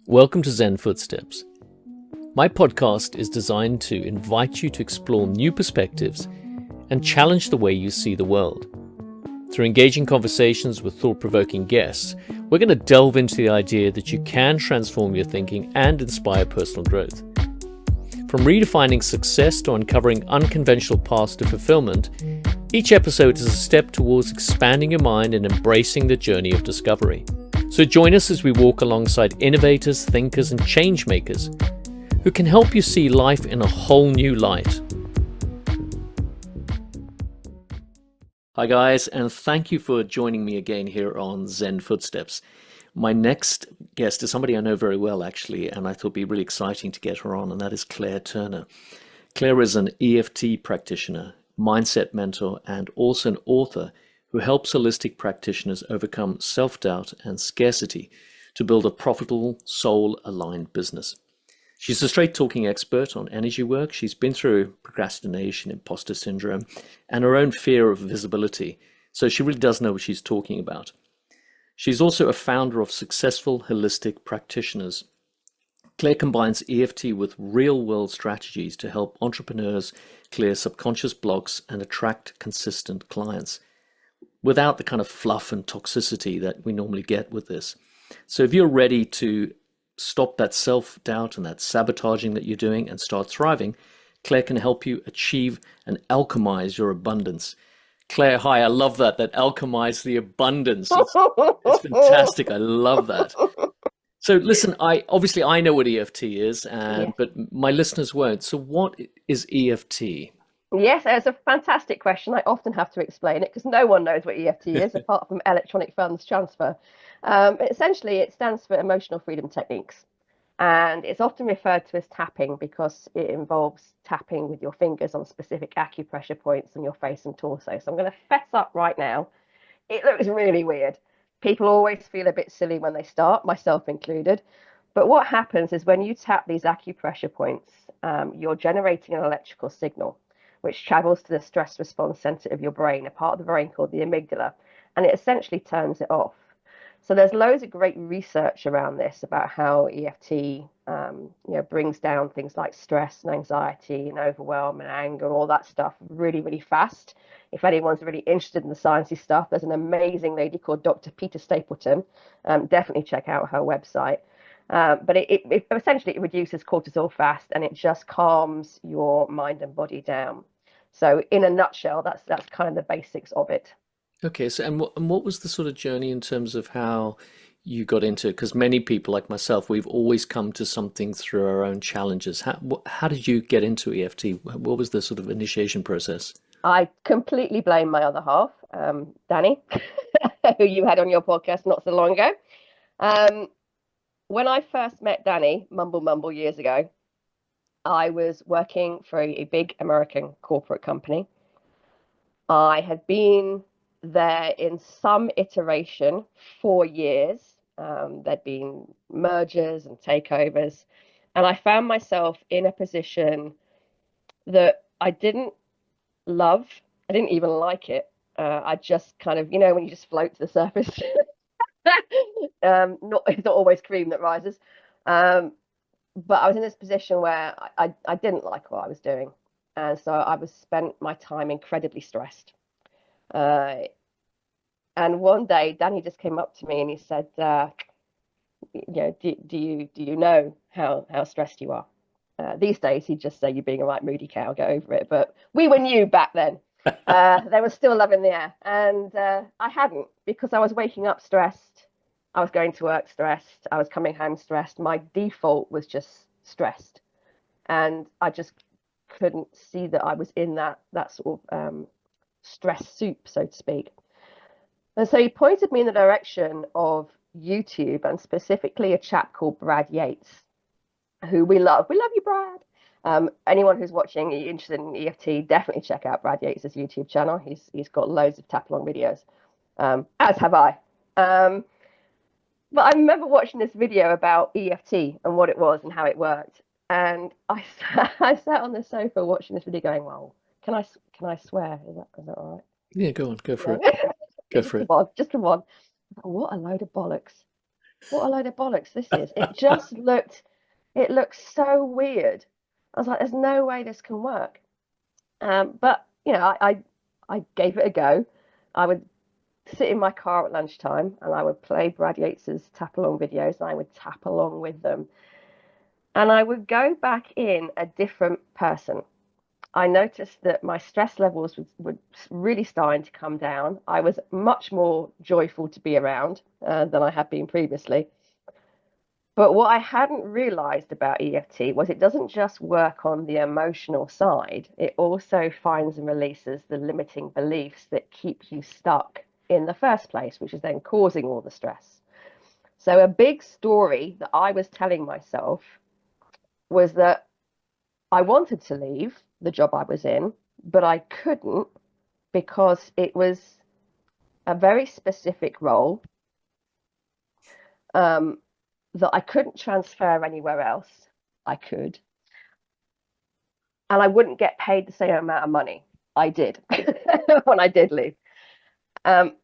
Welcome to Zen Footsteps. My podcast is designed to invite you to explore new perspectives and challenge the way you see the world. Through engaging conversations with thought-provoking guests, we're going to delve into the idea that you can transform your thinking and inspire personal growth. From redefining success to uncovering unconventional paths to fulfillment, each episode is a step towards expanding your mind and embracing the journey of discovery. So join us as we walk alongside innovators, thinkers, and change makers who can help you see life in a whole new light. Hi guys, and thank you for joining me again here on Zen Footsteps. My next guest is somebody I know very well actually, and I thought it'd be really exciting to get her on, and that is Claire Turner. Claire is an EFT practitioner, mindset mentor, and also an author who helps holistic practitioners overcome self-doubt and scarcity to build a profitable, soul-aligned business. She's a straight-talking expert on energy work. She's been through procrastination, imposter syndrome, and her own fear of visibility, so she really does know what she's talking about. She's also a founder of Successful Holistic Practitioners. Claire combines EFT with real-world strategies to help entrepreneurs clear subconscious blocks and attract consistent clients, without the kind of fluff and toxicity that we normally get with this. So if you're ready to stop that self-doubt and that sabotaging that you're doing and start thriving, Claire can help you achieve and alchemize your abundance. Claire, hi, I love that alchemize the abundance. It's fantastic. I love that. So listen, I know what EFT is, but my listeners won't. So what is EFT? Yes, it's a fantastic question. I often have to explain it because no one knows what EFT is apart from electronic funds transfer. Essentially, it stands for Emotional Freedom Techniques, and it's often referred to as tapping because it involves tapping with your fingers on specific acupressure points on your face and torso. So I'm going to fess up right now. It looks really weird. People always feel a bit silly when they start, myself included. But what happens is when you tap these acupressure points, you're generating an electrical signal which travels to the stress response center of your brain, a part of the brain called the amygdala, and it essentially turns it off. So there's loads of great research around this about how EFT brings down things like stress and anxiety and overwhelm and anger and all that stuff really, really fast. If anyone's really interested in the sciencey stuff, there's an amazing lady called Dr. Peter Stapleton. Definitely check out her website. But it essentially it reduces cortisol fast, and it just calms your mind and body down. So in a nutshell, that's kind of the basics of it. Okay, so and what was the sort of journey in terms of how you got into it? Because many people like myself, we've always come to something through our own challenges. How did you get into EFT? What was the sort of initiation process? I completely blame my other half, Danny, who you had on your podcast not so long ago. When I first met Danny, mumble years ago, I was working for a big American corporate company. I had been there in some iteration for years. There'd been mergers and takeovers, and I found myself in a position that I didn't love. I didn't even like it. I just kind of, when you just float to the surface. It's not always cream that rises. But I was in this position where I didn't like what I was doing. And so I was spent my time incredibly stressed. And one day, Danny just came up to me and he said, do you know how stressed you are? These days, he'd just say, you're being a right moody cow, get over it. But we were new back then. There was still love in the air. And I hadn't, because I was waking up stressed. I was going to work stressed. I was coming home stressed. My default was just stressed. And I just couldn't see that I was in that sort of stress soup, so to speak. And so he pointed me in the direction of YouTube, and specifically a chap called Brad Yates, who we love. We love you, Brad. Anyone who's watching, interested in EFT, definitely check out Brad Yates' YouTube channel. He's got loads of tap along videos, as have I. But I remember watching this video about EFT and what it was and how it worked. And I sat on the sofa watching this video going, well, can I swear? Is that all right? Yeah, go on, go for it. Go for it. Just come on. What a load of bollocks. what a load of bollocks this is. It looked so weird. I was like, there's no way this can work. But I gave it a go. I would sit in my car at lunchtime and I would play Brad Yates's tap along videos and I would tap along with them. And I would go back in a different person. I noticed that my stress levels were really starting to come down. I was much more joyful to be around than I had been previously. But what I hadn't realized about EFT was it doesn't just work on the emotional side, it also finds and releases the limiting beliefs that keep you stuck in the first place, which is then causing all the stress. So, a big story that I was telling myself was that I wanted to leave the job I was in, but I couldn't because it was a very specific role um, that I couldn't transfer anywhere else. I could, and I wouldn't get paid the same amount of money I did when I did leave. Um,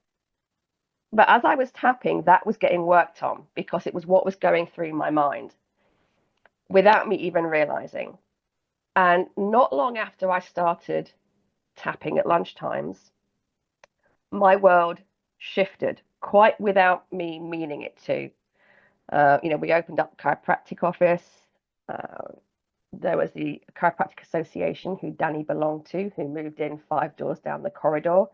but as I was tapping, that was getting worked on because it was what was going through my mind without me even realizing. And not long after I started tapping at lunchtimes, my world shifted quite without me meaning it to. We opened up a chiropractic office. Uh, there was the Chiropractic Association, who Danny belonged to, who moved in 5 doors down the corridor.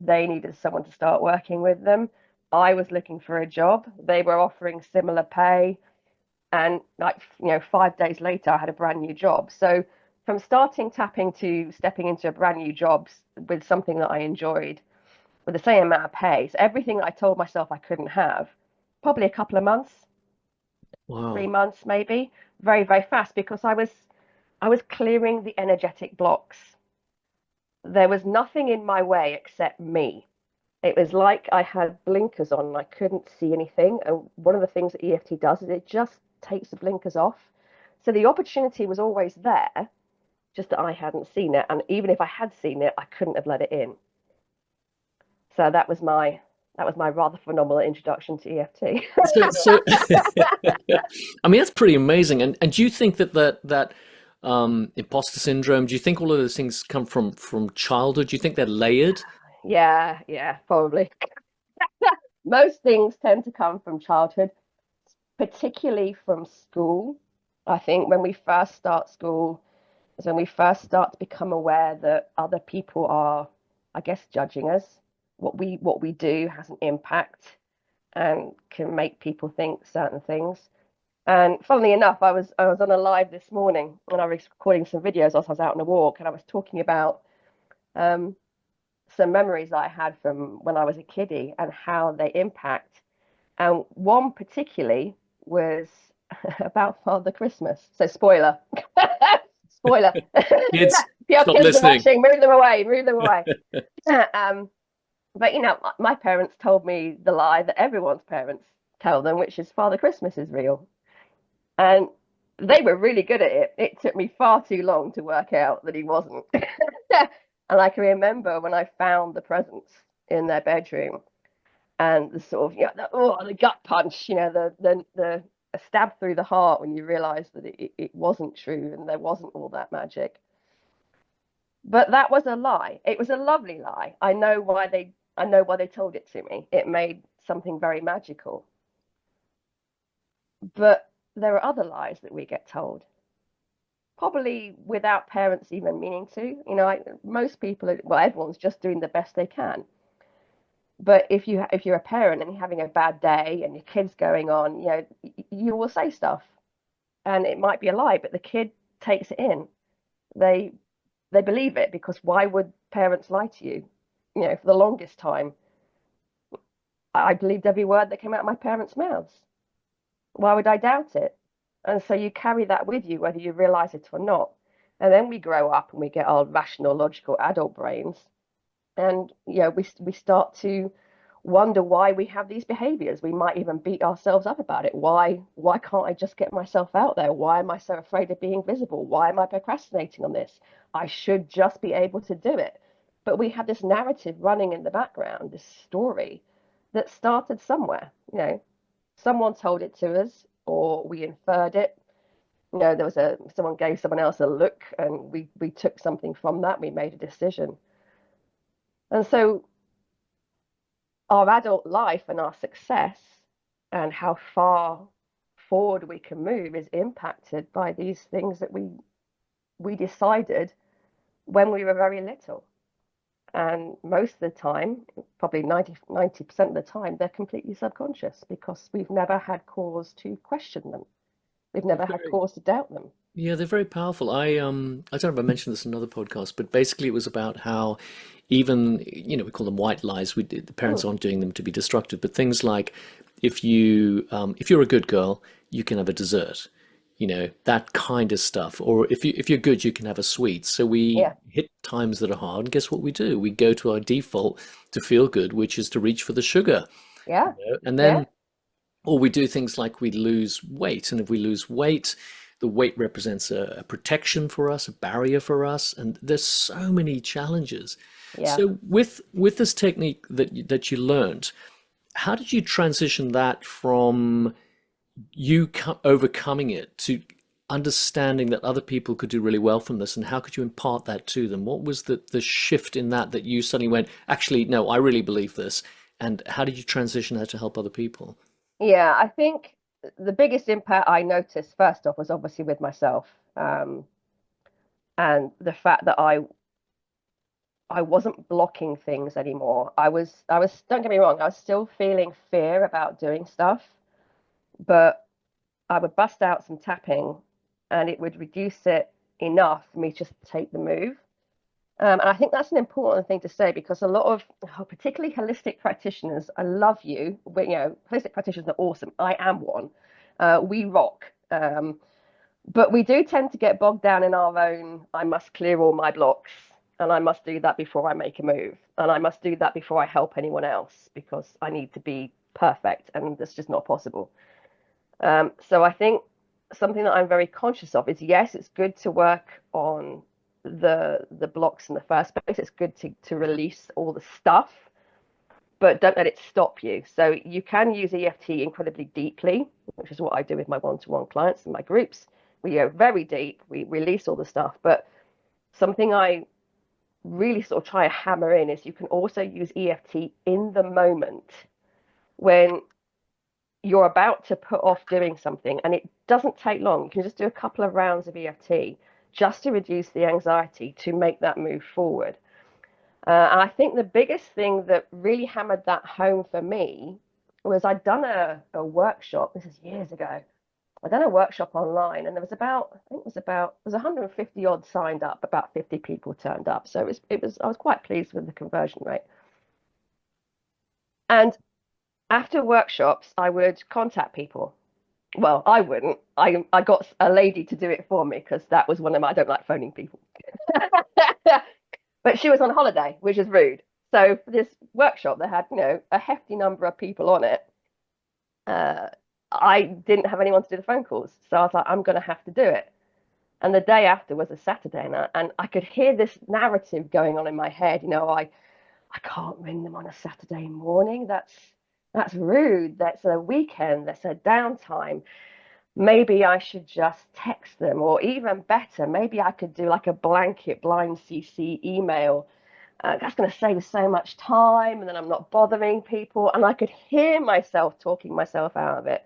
They needed someone to start working with them. I was looking for a job. They were offering similar pay. And 5 days later, I had a brand new job. So from starting tapping to stepping into a brand new job with something that I enjoyed with the same amount of pay. So everything I told myself I couldn't have, probably a couple of months, three Wow. months maybe, very, very fast because I was clearing the energetic blocks. There was nothing in my way except me. It was like I had blinkers on and I couldn't see anything. And one of the things that EFT does is it just takes the blinkers off. So the opportunity was always there, just that I hadn't seen it. And even if I had seen it, I couldn't have let it in. So that was my rather phenomenal introduction to EFT. So I mean that's pretty amazing. And do you think that imposter syndrome, do you think all of those things come from childhood? Do you think they're layered? Yeah, yeah, probably. Most things tend to come from childhood, particularly from school. I think when we first start school is when we first start to become aware that other people are, I guess, judging us. What we do has an impact and can make people think certain things. And funnily enough, I was on a live this morning and I was recording some videos as I was out on a walk, and I was talking about um, some memories that I had from when I was a kiddie and how they impact. And one particularly was about Father Christmas. So spoiler, spoiler. Kids, If your stop kids are listening. watching, move them away, move them away. um, but my parents told me the lie that everyone's parents tell them, which is Father Christmas is real. And they were really good at it. It took me far too long to work out that he wasn't. And I can remember when I found the presents in their bedroom and the sort of, the gut punch, the a stab through the heart when you realize that it wasn't true and there wasn't all that magic. But that was a lie. It was a lovely lie. I know why they told it to me. It made something very magical. But there are other lies that we get told, probably without parents even meaning to. Most people, well, everyone's just doing the best they can. But if you're a parent and you're having a bad day and your kid's going on, you will say stuff, and it might be a lie, but the kid takes it in. They they believe it because why would parents lie to you? For the longest time, I believed every word that came out of my parents' mouths. Why would I doubt it? And so you carry that with you, whether you realize it or not. And then we grow up and we get our rational, logical adult brains, and we start to wonder why we have these behaviors. We might even beat ourselves up about it. Why can't I just get myself out there? Why am I so afraid of being visible? Why am I procrastinating on this? I should just be able to do it. But we have this narrative running in the background, this story that started somewhere. someone told it to us or we inferred it. There was someone gave someone else a look and we took something from that, we made a decision. And so our adult life and our success and how far forward we can move is impacted by these things that we decided when we were very little. And most of the time, probably 90% of the time, they're completely subconscious because we've never had cause to question them. We've never had Very, cause to doubt them. yeah, they're very powerful. I don't know if I mentioned this in another podcast, but basically it was about how even, we call them white lies. The parents Mm, aren't doing them to be destructive, but things like if you're a good girl, you can have a dessert, that kind of stuff. Or if you're good, you can have a sweet. So we yeah, hit times that are hard, and guess what we do? We go to our default to feel good, which is to reach for the sugar, yeah, and yeah, then or we do things like we lose weight, and if we lose weight, the weight represents a protection for us, a barrier for us, and there's so many challenges. yeah. So with this technique that you learned, how did you transition that from overcoming it to understanding that other people could do really well from this, and how could you impart that to them? What was the shift in that you suddenly went, actually, no, I really believe this, and how did you transition that to help other people? Yeah, I think the biggest impact I noticed first off was obviously with myself, and the fact that I wasn't blocking things anymore. I was don't get me wrong, I was still feeling fear about doing stuff, but I would bust out some tapping and it would reduce it enough for me just to take the move. And I think that's an important thing to say because a lot of, particularly holistic practitioners, I love you, but holistic practitioners are awesome. I am one. We rock. But we do tend to get bogged down in our own, I must clear all my blocks, and I must do that before I make a move, and I must do that before I help anyone else because I need to be perfect, and that's just not possible. So I think something that I'm very conscious of is yes, it's good to work on the blocks in the first place. It's good to release all the stuff, but don't let it stop you. So you can use EFT incredibly deeply, which is what I do with my one-to-one clients and my groups. We go very deep, we release all the stuff, but something I really sort of try to hammer in is you can also use EFT in the moment when you're about to put off doing something and it doesn't take long. You can just do a couple of rounds of EFT just to reduce the anxiety to make that move forward. And I think the biggest thing that really hammered that home for me was I'd done a workshop, this is years ago. I'd done a workshop online and there was about, I think it was 150 odd signed up, about 50 people turned up. So I was quite pleased with the conversion rate. And after workshops, I would contact people. Well, I wouldn't. I got a lady to do it for me because that was one of my, I don't like phoning people. But she was on holiday, which is rude. So for this workshop that had, a hefty number of people on it, uh, I didn't have anyone to do the phone calls. So I was like, I'm going to have to do it. And the day after was a Saturday, and I could hear this narrative going on in my head. I can't ring them on a Saturday morning. That's rude. That's a weekend. That's a downtime. Maybe I should just text them, or even better, maybe I could do like a blanket blind CC email. That's going to save so much time, and then I'm not bothering people. And I could hear myself talking myself out of it.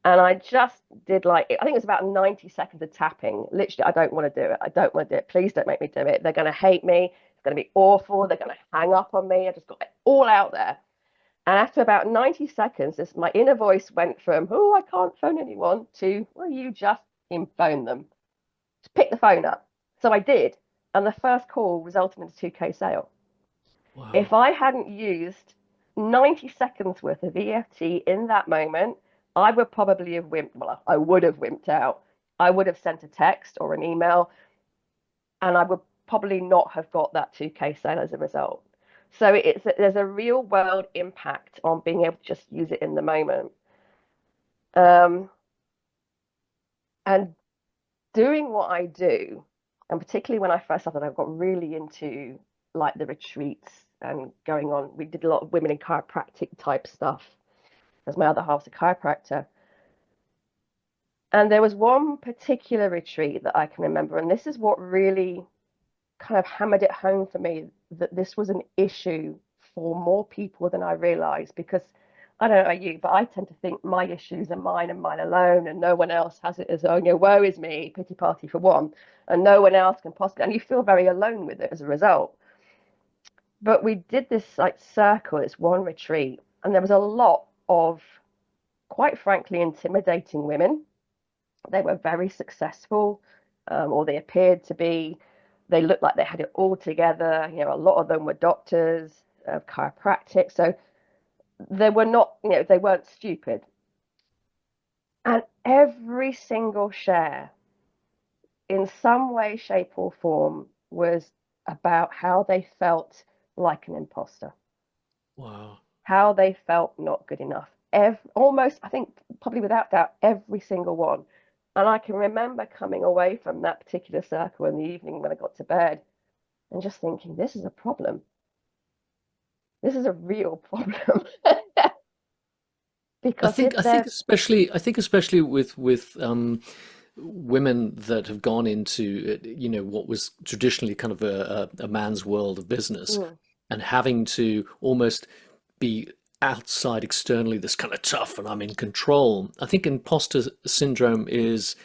And I just did like, I think it was about 90 seconds of tapping. Literally, I don't want to do it. I don't want to do it. Please don't make me do it. They're going to hate me. It's going to be awful. They're going to hang up on me. I just got it all out there. And after about 90 seconds, my inner voice went from, oh, I can't phone anyone to, well, you just phone them. Just pick the phone up. So I did. And the first call resulted in a 2K sale. If Wow. I hadn't used 90 seconds worth of EFT in that moment, I would probably have wimped, well, I would have wimped out. I would have sent a text or an email, and I would probably not have got that 2K sale as a result. So there's a real world impact on being able to just use it in the moment. Um, and doing what I do, and particularly when I first started, I got really into like the retreats and going on. We did a lot of women in chiropractic type stuff. because my other half's a chiropractor. And there was one particular retreat that I can remember, and this is what really kind of hammered it home for me that this was an issue for more people than I realized. Because I don't know about you, but I tend to think my issues are mine and mine alone, and no one else has it as, oh, woe is me, pity party for one, and no one else can possibly, and you feel very alone with it as a result. But we did this like circle, this one retreat, and there was a lot of, quite frankly, intimidating women. They were very successful, or they appeared to be. They looked like they had it all together. A lot of them were doctors of chiropractic, so they were not, they weren't stupid. And every single share, in some way, shape, or form, was about how they felt like an imposter, Wow. how they felt not good enough. Almost, I think, probably without doubt, every single one. And I can remember coming away from that particular circle in the evening when I got to bed and just thinking, this is a problem. This is a real problem. I Because think if I think they're, especially I think especially with women that have gone into what was traditionally kind of a man's world of business, mm, and having to almost be outside externally this kind of tough and I'm in control. I think imposter syndrome is,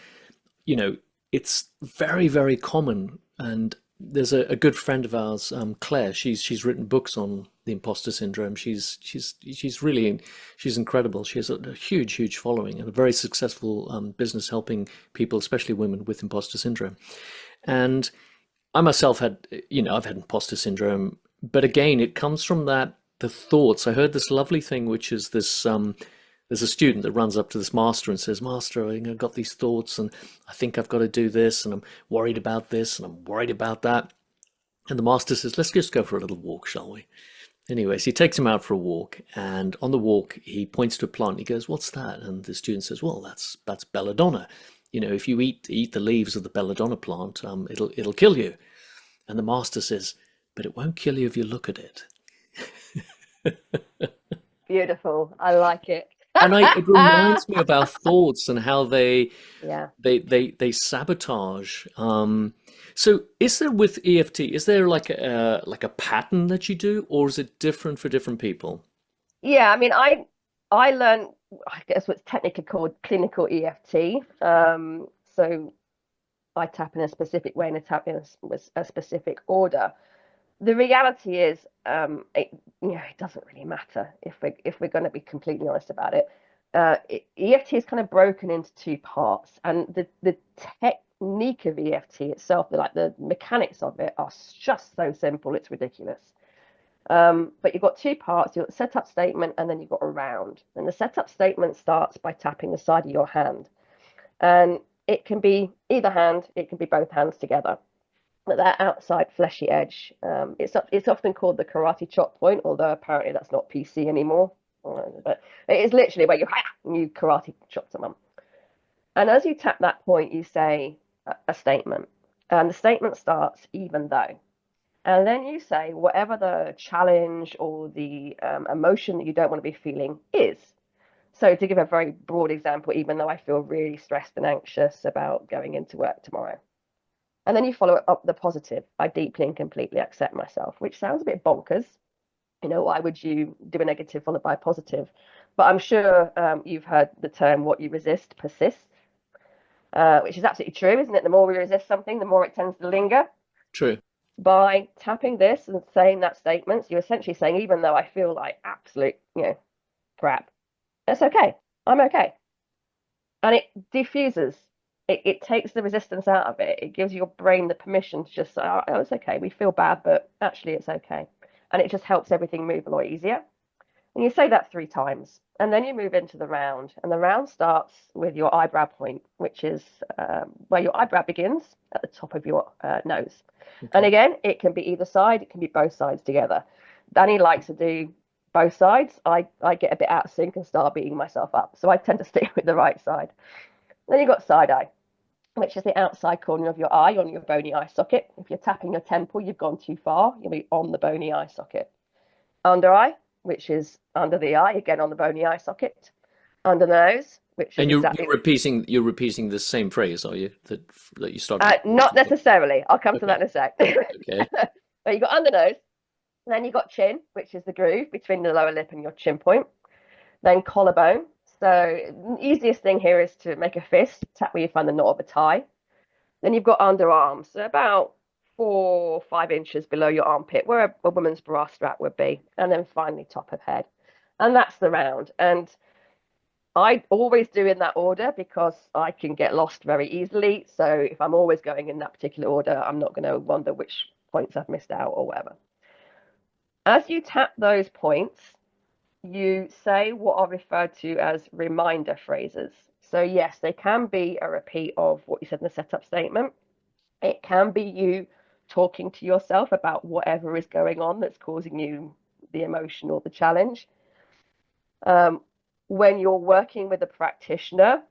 you know, it's very, very common. And there's a good friend of ours, Claire. She's written books on the imposter syndrome. She's really she's incredible. She has a huge, huge following and a very successful business helping people, especially women with imposter syndrome. And I myself had, I've had imposter syndrome, but again, it comes from that the thoughts. I heard this lovely thing, which is this. There's a student that runs up to this master and says, "Master, I've got these thoughts, and I think I've got to do this, and I'm worried about this, and I'm worried about that." And the master says, "Let's just go for a little walk, shall we?" Anyways, he takes him out for a walk, and on the walk, he points to a plant. And he goes, "What's that?" And the student says, "Well, that's belladonna. If you eat the leaves of the belladonna plant, it'll kill you." And the master says, "But it won't kill you if you look at it." beautiful. I like it. And it reminds me of our thoughts and how they Yeah. they sabotage. So is there with EFT, is there like a pattern that you do, or is it different for different people? Yeah, I mean, I learned, I guess what's technically called clinical EFT. So I tap in a specific way and I tap in a specific order. The reality is, it doesn't really matter if we're going to be completely honest about it. EFT is kind of broken into two parts, and the technique of EFT itself, like the mechanics of it, are just so simple, it's ridiculous. But you've got two parts. You've got the setup statement, and then you've got a round. And the setup statement starts by tapping the side of your hand, and it can be either hand, it can be both hands together at that outside fleshy edge. It's often called the karate chop point, although apparently that's not PC anymore. But it is literally where you karate chop someone. And as you tap that point, you say a statement, and the statement starts even though. And then you say whatever the challenge or the emotion that you don't want to be feeling is. So to give a very broad example, even though I feel really stressed and anxious about going into work tomorrow. And then you follow it up the positive. I deeply and completely accept myself, which sounds a bit bonkers. Why would you do a negative followed by a positive? But I'm sure you've heard the term what you resist persists, which is absolutely true, isn't it? The more we resist something, the more it tends to linger. True. By tapping this and saying that statement, you're essentially saying, even though I feel like absolute, crap, it's okay. I'm okay. And it diffuses. It takes the resistance out of it. It gives your brain the permission to just say, oh, it's okay. We feel bad, but actually it's okay. And it just helps everything move a lot easier. And you say that 3 times. And then you move into the round. And the round starts with your eyebrow point, which is where your eyebrow begins at the top of your nose. And Okay. again, it can be either side, it can be both sides together. Danny likes to do both sides. I get a bit out of sync and start beating myself up. So I tend to stick with the right side. Then you've got side eye, which is the outside corner of your eye on your bony eye socket. If you're tapping your temple, you've gone too far. You'll be on the bony eye socket. Under eye, which is under the eye, again on the bony eye socket. Under the nose, which is And exactly you're repeating the same phrase, are you? That you started with? not necessarily. I'll come to that Okay. in a sec. Okay. But you got under nose, then you got chin, which is the groove between the lower lip and your chin point. Then collarbone. So the easiest thing here is to make a fist, tap where you find the knot of a tie. Then you've got underarms, so about 4 or 5 inches below your armpit, where a woman's bra strap would be. And then finally top of head. And that's the round. And I always do in that order because I can get lost very easily. So if I'm always going in that particular order, I'm not going to wonder which points I've missed out or whatever. As you tap those points, you say what are referred to as reminder phrases. So yes, they can be a repeat of what you said in the setup statement. It can be you talking to yourself about whatever is going on that's causing you the emotion or the challenge. When you're working with a practitioner,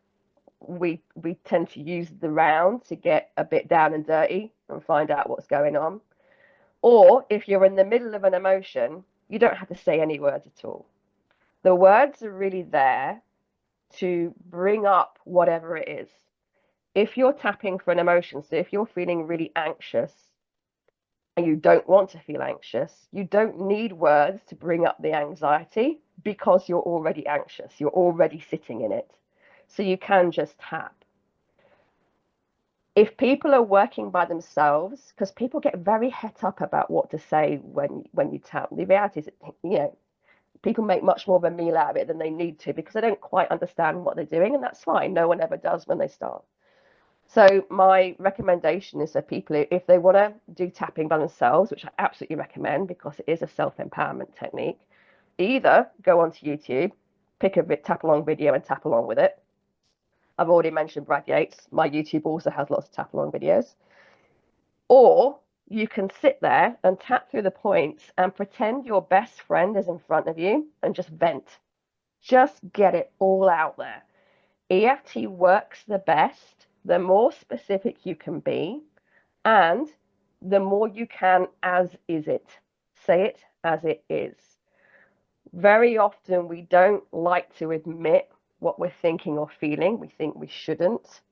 we tend to use the round to get a bit down and dirty and find out what's going on. Or if you're in the middle of an emotion, you don't have to say any words at all. The words are really there to bring up whatever it is. If you're tapping for an emotion, so if you're feeling really anxious and you don't want to feel anxious, you don't need words to bring up the anxiety because you're already anxious. You're already sitting in it. So you can just tap. If people are working by themselves, because people get very het up about what to say when you tap, the reality is, people make much more of a meal out of it than they need to because they don't quite understand what they're doing, and that's fine. No one ever does when they start. So my recommendation is that people, if they want to do tapping by themselves, which I absolutely recommend because it is a self-empowerment technique, either go onto YouTube, pick a tap along video and tap along with it. I've already mentioned Brad Yates. My YouTube also has lots of tap along videos. Or you can sit there and tap through the points and pretend your best friend is in front of you and just vent. Just get it all out there. EFT works the best the more specific you can be, and the more you can as is it. Say it as it is. Very often we don't like to admit what we're thinking or feeling. We think we shouldn't.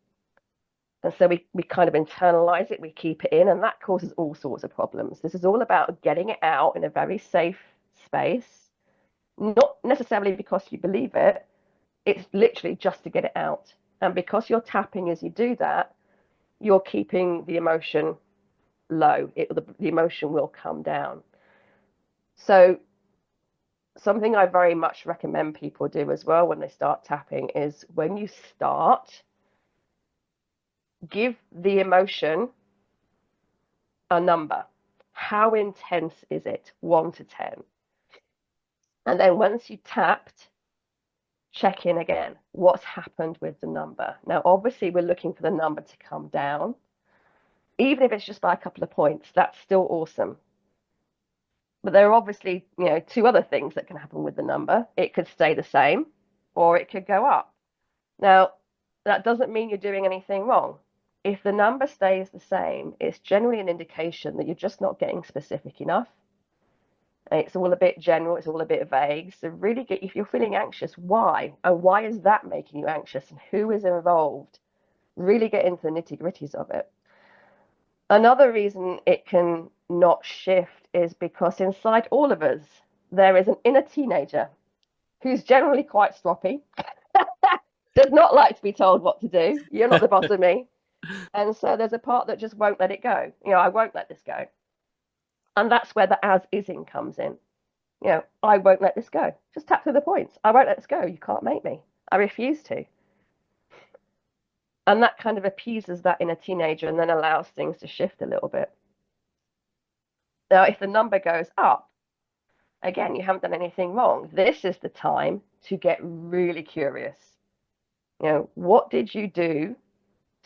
And so we kind of internalize it, we keep it in, and that causes all sorts of problems. This is all about getting it out in a very safe space, not necessarily because you believe it, it's literally just to get it out. And because you're tapping as you do that, you're keeping the emotion low. The emotion will come down. So something I very much recommend people do as well when they start tapping is when you start, give the emotion a number. How intense is it? 1 to 10. And then once you tapped, check in again. What's happened with the number? Now, obviously, we're looking for the number to come down. Even if it's just by a couple of points, that's still awesome. But there are obviously, 2 other things that can happen with the number. It could stay the same, or it could go up. Now, that doesn't mean you're doing anything wrong. If the number stays the same, it's generally an indication that you're just not getting specific enough. It's all a bit general, it's all a bit vague. So really if you're feeling anxious, why? And why is that making you anxious? And who is involved? Really get into the nitty-gritties of it. Another reason it can not shift is because inside all of us, there is an inner teenager who's generally quite stroppy, does not like to be told what to do. You're not the boss of me. And so there's a part that just won't let it go. I won't let this go. And that's where the as-ising comes in. I won't let this go. Just tap through the points. I won't let this go. You can't make me. I refuse to. And that kind of appeases that inner teenager and then allows things to shift a little bit. Now, if the number goes up, again, you haven't done anything wrong. This is the time to get really curious. What did you do,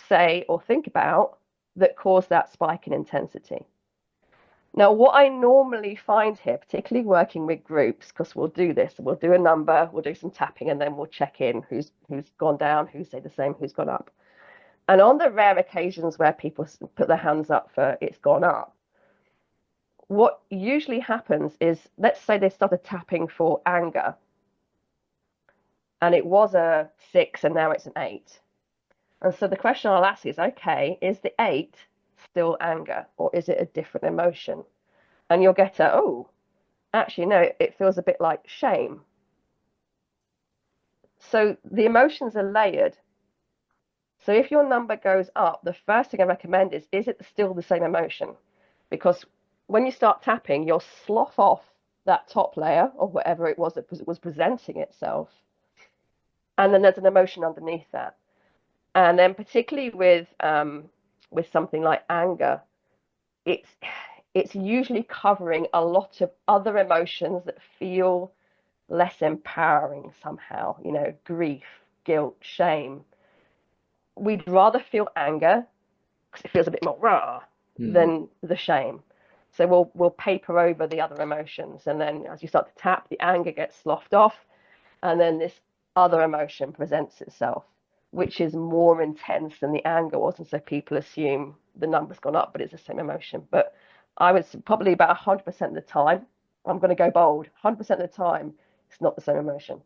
say, or think about that caused that spike in intensity? Now, what I normally find here, particularly working with groups, because we'll do this, we'll do a number, we'll do some tapping, and then we'll check in who's gone down, who say the same, who's gone up. And on the rare occasions where people put their hands up for it's gone up, what usually happens is, let's say they started tapping for anger, and it was a 6 and now it's an 8. And so the question I'll ask is, okay, is the 8 still anger, or is it a different emotion? And you'll get a, oh, actually, no, it feels a bit like shame. So the emotions are layered. So if your number goes up, the first thing I recommend is it still the same emotion? Because when you start tapping, you'll slough off that top layer of whatever it was that was presenting itself. And then there's an emotion underneath that. And then particularly with something like anger, it's it's usually covering a lot of other emotions that feel less empowering somehow, grief, guilt, shame. We'd rather feel anger because it feels a bit more raw Hmm. than the shame. So we'll paper over the other emotions, and then as you start to tap, the anger gets sloughed off, and then this other emotion presents itself, which is more intense than the anger was, and so people assume the number's gone up, but it's the same emotion. But I would probably about 100% of the time, I'm going to go bold, 100% of the time, it's not the same emotion.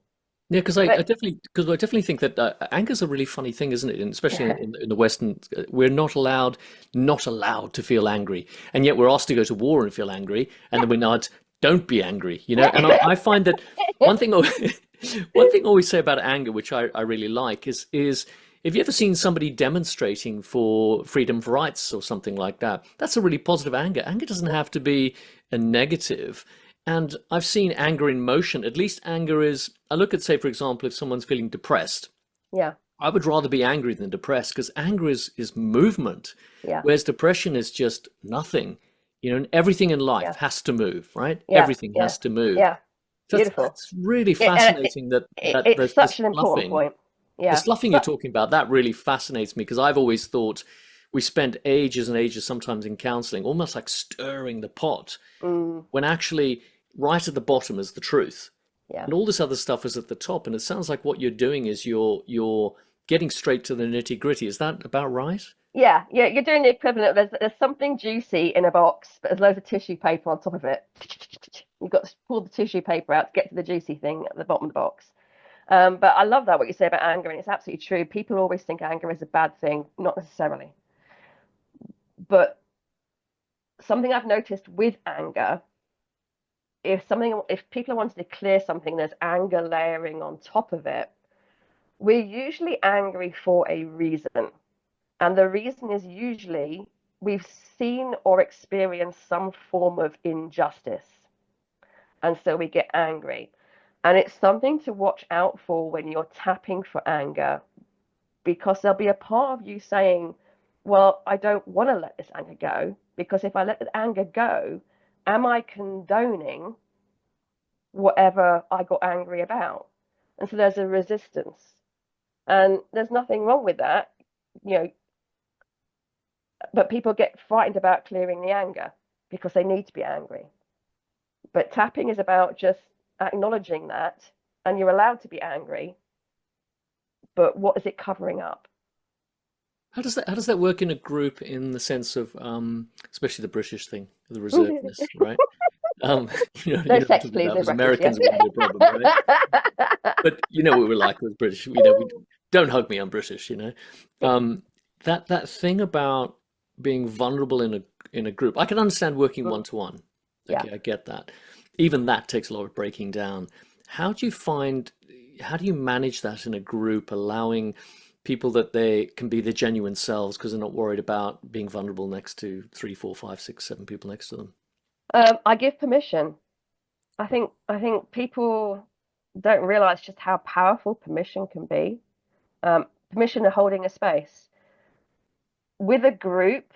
Yeah, But because I definitely think that anger is a really funny thing, isn't it? And especially in the Western, we're not allowed to feel angry, and yet we're asked to go to war and feel angry, and yeah, then we're not, don't be angry, you know. And yeah, I find that one thing, one thing I always say about anger, which I really like, is have you ever seen somebody demonstrating for freedom of rights or something like that? That's a really positive anger. Anger doesn't have to be a negative. And I've seen anger in motion. At least anger is, I look at, say, for example, if someone's feeling depressed, yeah, I would rather be angry than depressed because anger is movement, yeah, whereas depression is just nothing. You know, and everything in life yeah, has to move, right? yeah, Everything yeah, has to move. yeah. So Beautiful. that's really And fascinating that it's there's this such an important fluffing. point. The Yeah, sloughing you're talking about, that really fascinates me because I've always thought we spend ages and ages sometimes in counseling, almost like stirring the pot, mm, when actually right at the bottom is the truth. yeah. And all this other stuff is at the top. And it sounds like what you're doing is you're getting straight to the nitty gritty. Is that about right? Yeah, yeah, you're doing the equivalent. There's something juicy in a box, but there's loads of tissue paper on top of it. You've got to pull the tissue paper out to get to the juicy thing at the bottom of the box. But I love that what you say about anger, and it's absolutely true. People always think anger is a bad thing, not necessarily. But something I've noticed with anger, if people are wanting to clear something, there's anger layering on top of it. We're usually angry for a reason. And the reason is usually we've seen or experienced some form of injustice. And so we get angry. And it's something to watch out for when you're tapping for anger, because there'll be a part of you saying, well, I don't want to let this anger go, because if I let the anger go, am I condoning whatever I got angry about? And so there's a resistance. And there's nothing wrong with that. You know, but people get frightened about clearing the anger because they need to be angry. But tapping is about just acknowledging that, and you're allowed to be angry, but what is it covering up? How does that work in a group in the sense of especially the British thing, the reservedness, right? Um, No you know what I'm sex, talking please, about no because British, yeah. Americans wouldn't be a problem, right? But you know what we're like with British. You know, we don't hug me, I'm British, you know. Um, that thing about being vulnerable in a group. I can understand working one to one. Yeah. Okay, I get that. Even that takes a lot of breaking down. How do you find, how do you manage that in a group, allowing people that they can be their genuine selves because they're not worried about being vulnerable next to three, four, five, six, seven people next to them? I give permission. I think people don't realize just how powerful permission can be. Permission to holding a space. With a group,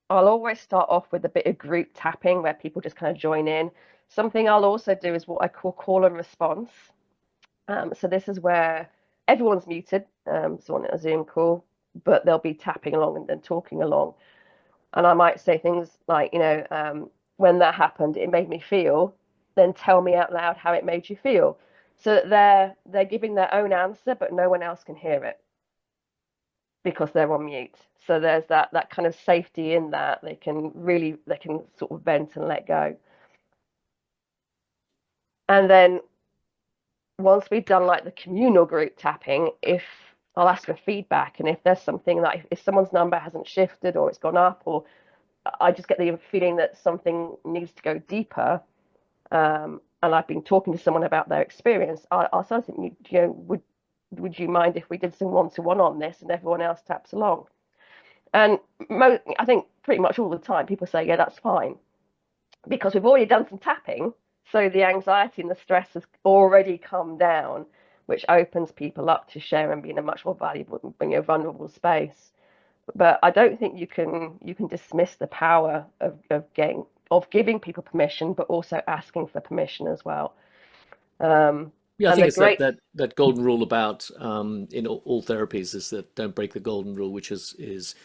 I'll always start off with a bit of group tapping where people just kind of join in. Something I'll also do is what I call and response. So this is where everyone's muted, so on a Zoom call, but they'll be tapping along and talking along. And I might say things like, when that happened, it made me feel. Then tell me out loud how it made you feel, so that they're giving their own answer, but no one else can hear it. because they're on mute. So there's that kind of safety in that they can sort of vent and let go. And then once we've done like the communal group tapping, if I'll ask for feedback, and if there's something that if someone's number hasn't shifted or it's gone up, or I just get the feeling that something needs to go deeper, and I've been talking to someone about their experience, I'll say, would you mind if we did some one-to-one on this and everyone else taps along? And I think pretty much all the time people say, yeah, that's fine, because we've already done some tapping. So the anxiety and the stress has already come down, which opens people up to share and be in a much more valuable, vulnerable space. But I don't think you can dismiss the power of giving people permission, but also asking for permission as well. Yeah, I And think the it's that great, that golden rule about in all therapies is that don't break the golden rule, which is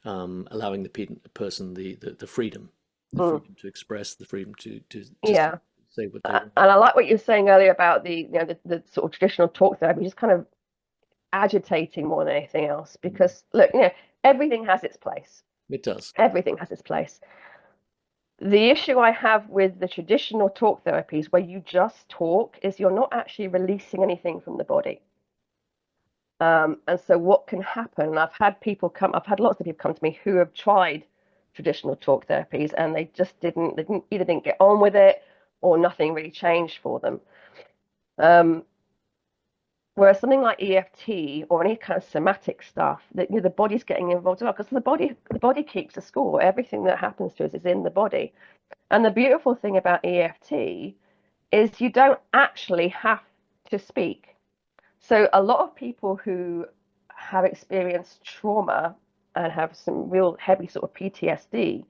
allowing the person the mm, freedom to express, the freedom to yeah. say what they And want. I like what you were saying earlier about the sort of traditional talk therapy, just kind of agitating more than anything else. Because look, everything has its place. It does. Everything has its place. The issue I have with the traditional talk therapies where you just talk is you're not actually releasing anything from the body. And so what can happen, and I've had lots of people come to me who have tried traditional talk therapies and they either didn't get on with it or nothing really changed for them. Um, Whereas something like EFT or any kind of somatic stuff, that the body's getting involved as well, because the body keeps a score. Everything that happens to us is in the body. And the beautiful thing about EFT is you don't actually have to speak. So a lot of people who have experienced trauma and have some real heavy sort of PTSD,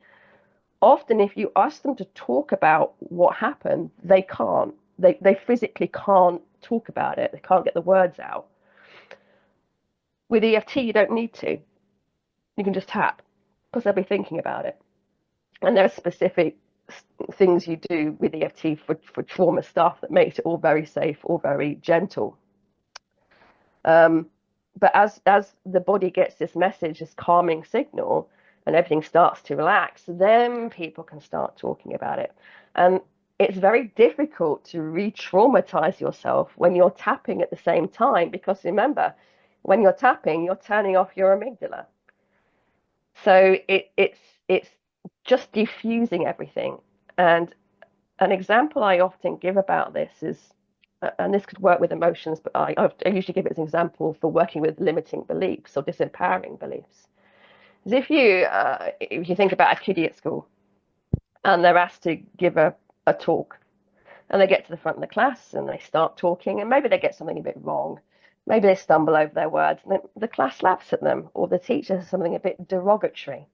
often if you ask them to talk about what happened, they can't. They physically can't talk about it. They can't get the words out. With EFT, you don't need to. You can just tap because they'll be thinking about it. And there are specific things you do with EFT for trauma stuff that makes it all very safe, all very gentle. Um, but as the body gets this message, this calming signal, and everything starts to relax, then people can start talking about it. And it's very difficult to re-traumatize yourself when you're tapping at the same time, because remember, when you're tapping, you're turning off your amygdala. So it's just diffusing everything. And an example I often give about this is, and this could work with emotions, but I usually give it as an example for working with limiting beliefs or disempowering beliefs. Is if you think about a kiddie at school and they're asked to give a talk, and they get to the front of the class and they start talking, and maybe they get something a bit wrong. Maybe they stumble over their words, and the class laughs at them, or the teacher says something a bit derogatory.